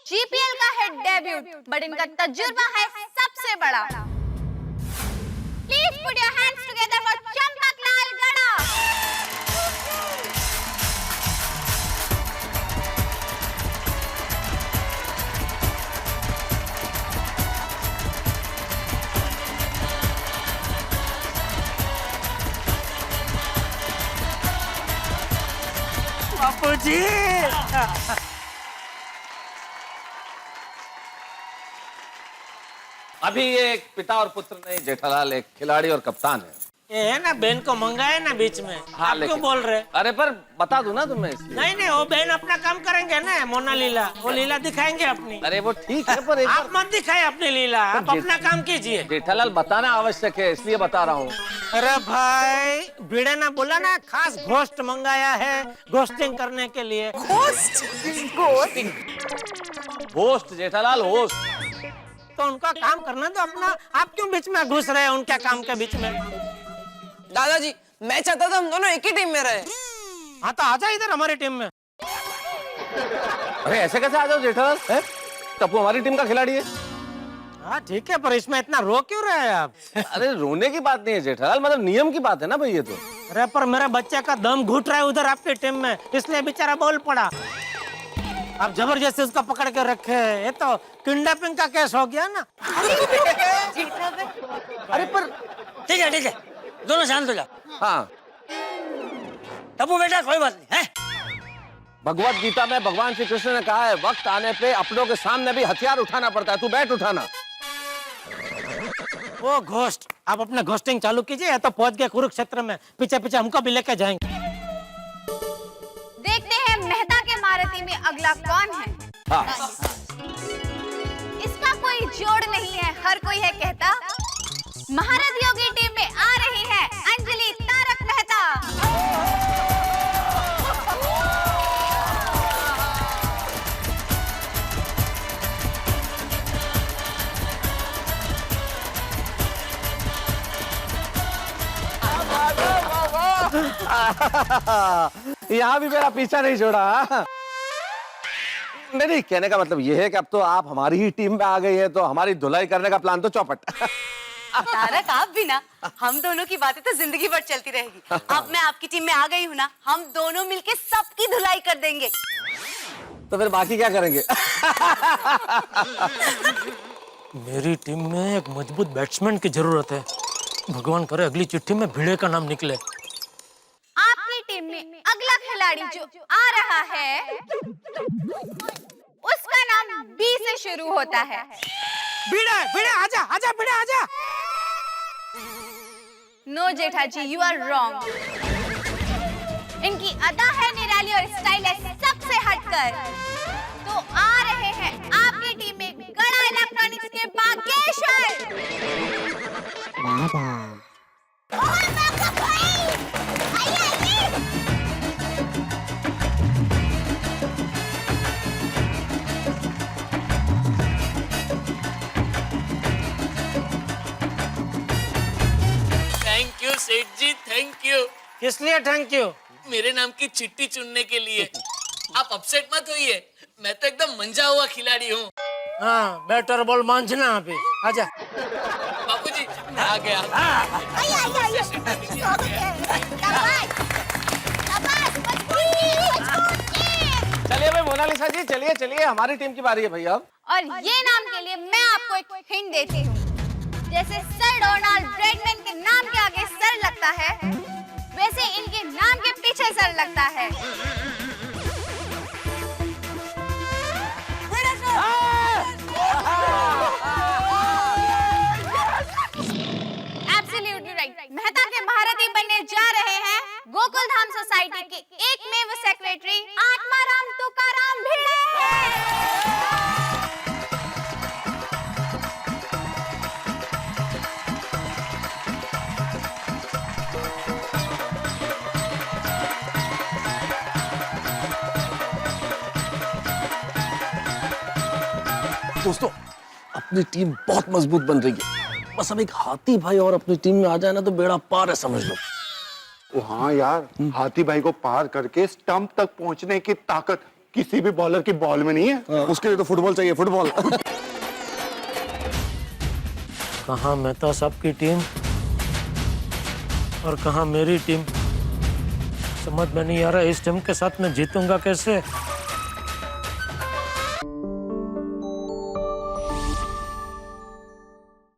जीपीएल का है डेब्यूट, बट इनका तजुर्बा है सबसे बड़ा। Please put your hands together for Champaklal गड़ा। बाबूजी। अभी ये एक पिता और पुत्र नहीं जेठालाल, एक खिलाड़ी और कप्तान है। ये है ना बहन को मंगाए ना बीच में। हाँ, आप क्यों लेकिन- बोल रहे? अरे पर बता दूं ना तुम्हें इसलिए। नहीं नहीं, वो बहन अपना काम करेंगे ना, मोना लीला, वो लीला दिखाएंगे अपनी। अरे वो ठीक है पर एक आप मत दिखाए अपनी लीला, आप अपना काम कीजिए। जेठालाल बताना आवश्यक है इसलिए बता रहा हूँ। अरे भाई भिड़े ना बोला ना, खास घोस्ट मंगाया है घोस्टिंग करने के लिए। Host Jethalal host. तो उनका काम करना तो अपना, आप क्यों बीच में घुस रहे हैं उनके काम के बीच में? दादाजी मैं चाहता था हम दोनों एक ही टीम में रहे। हाँ तो आजा इधर हमारी टीम में। अरे ऐसे कैसे आ जाओ जेठालाल? टप्पू हमारी टीम का खिलाड़ी है। हाँ ठीक है, पर इसमें इतना रो क्यों रहे हैं आप? अरे रोने की बात नहीं है जेठालाल, मतलब नियम की बात है ना भाई ये तो। अरे पर मेरे बच्चे का दम घुट रहा है उधर आपकी टीम में, इसलिए बेचारा बोल पड़ा। आप जबरदस्ती उसको पकड़ के रखे हैं, ये तो किडनैपिंग का केस हो गया ना। अरे पर ठीक है दोनों शांत हो जाओ। हाँ टप्पू बेटा कोई बात नहीं है। भगवत गीता में भगवान श्री कृष्ण ने कहा है वक्त आने पे अपनों के सामने भी हथियार उठाना पड़ता है। तू बैठ उठाना। वो घोस्ट, आप अपना घोस्टिंग चालू कीजिए, या तो पहुंच गए कुरुक्षेत्र में, पीछे पीछे हमको भी लेके जाएंगे। देखते हैं मेहता के महारथी में अगला कौन है। हाँ। इसका कोई जोड़ नहीं है, हर कोई है कहता। महारथियों की टीम में आ रही है अंजलि तारक मेहता। यहाँ भी मेरा पीछा नहीं छोड़ा। नहीं, कहने का मतलब ये है कि अब तो आप हमारी ही टीम में आ गई है, तो हमारी धुलाई करने का प्लान तो चौपट। तारक आप भी ना, हम दोनों की बातें तो जिंदगी भर चलती रहेगी। अब मैं आपकी टीम में आ गई हूँ ना, हम दोनों मिलके सबकी धुलाई कर देंगे। तो फिर बाकी क्या करेंगे? मेरी टीम में एक मजबूत बैट्समैन की जरूरत है। भगवान करे अगली चिट्ठी में भिड़े का नाम निकले। आपकी टीम में अगला खिलाड़ी जो आ रहा है उसका नाम बी से शुरू होता है। भिड़े आजा आजा, भिड़े आजा। No Jetha ji, you are wrong. इनकी अदा है निराली और स्टाइल है सबसे हटकर। तो आ रहे हैं आपकी टीम में गड़ा इलेक्ट्रॉनिक्स के बागेश्वर। थैंक यू सेठ जी, थैंक यू। किस लिए थैंक यू? मेरे नाम की चिट्ठी चुनने के लिए। आप अपसेट मत होइए, मैं तो एकदम मंजा हुआ खिलाड़ी हूँ। हाँ, बैटर बॉल मांझना अभी। आजा। बापूजी मैं आ गया। चलिए भाई मोनालिसा जी, चलिए चलिए, हमारी टीम की बारी है भैया। और ये नाम के लिए मैं आपको एक हिंट देती हूँ। जैसे सर डोनाल्ड ब्रैडमैन के नाम के आगे सर लगता है, वैसे इनके नाम के पीछे सर लगता है। Absolutely right. मेहता के महारथी बनने जा रहे हैं गोकुल धाम सोसाइटी के एकमेव सेक्रेटरी आत्माराम तुकाराम भिड़े। दोस्तों अपनी टीम बहुत मजबूत बन रही है, बस अब एक हाथी भाई और अपनी टीम में आ जाए ना तो बेड़ा पार है, समझ लो। ओ हाँ यार, हाथी भाई को पार करके स्टंप तक पहुंचने की ताकत किसी भी बॉलर की बॉल में नहीं है। उसके लिए तो फुटबॉल चाहिए, फुटबॉल। कहाँ मेहता साहब की टीम और कहाँ मेरी टीम, समझ में नहीं आ रहा। इस टीम के साथ मैं जीतूंगा कैसे।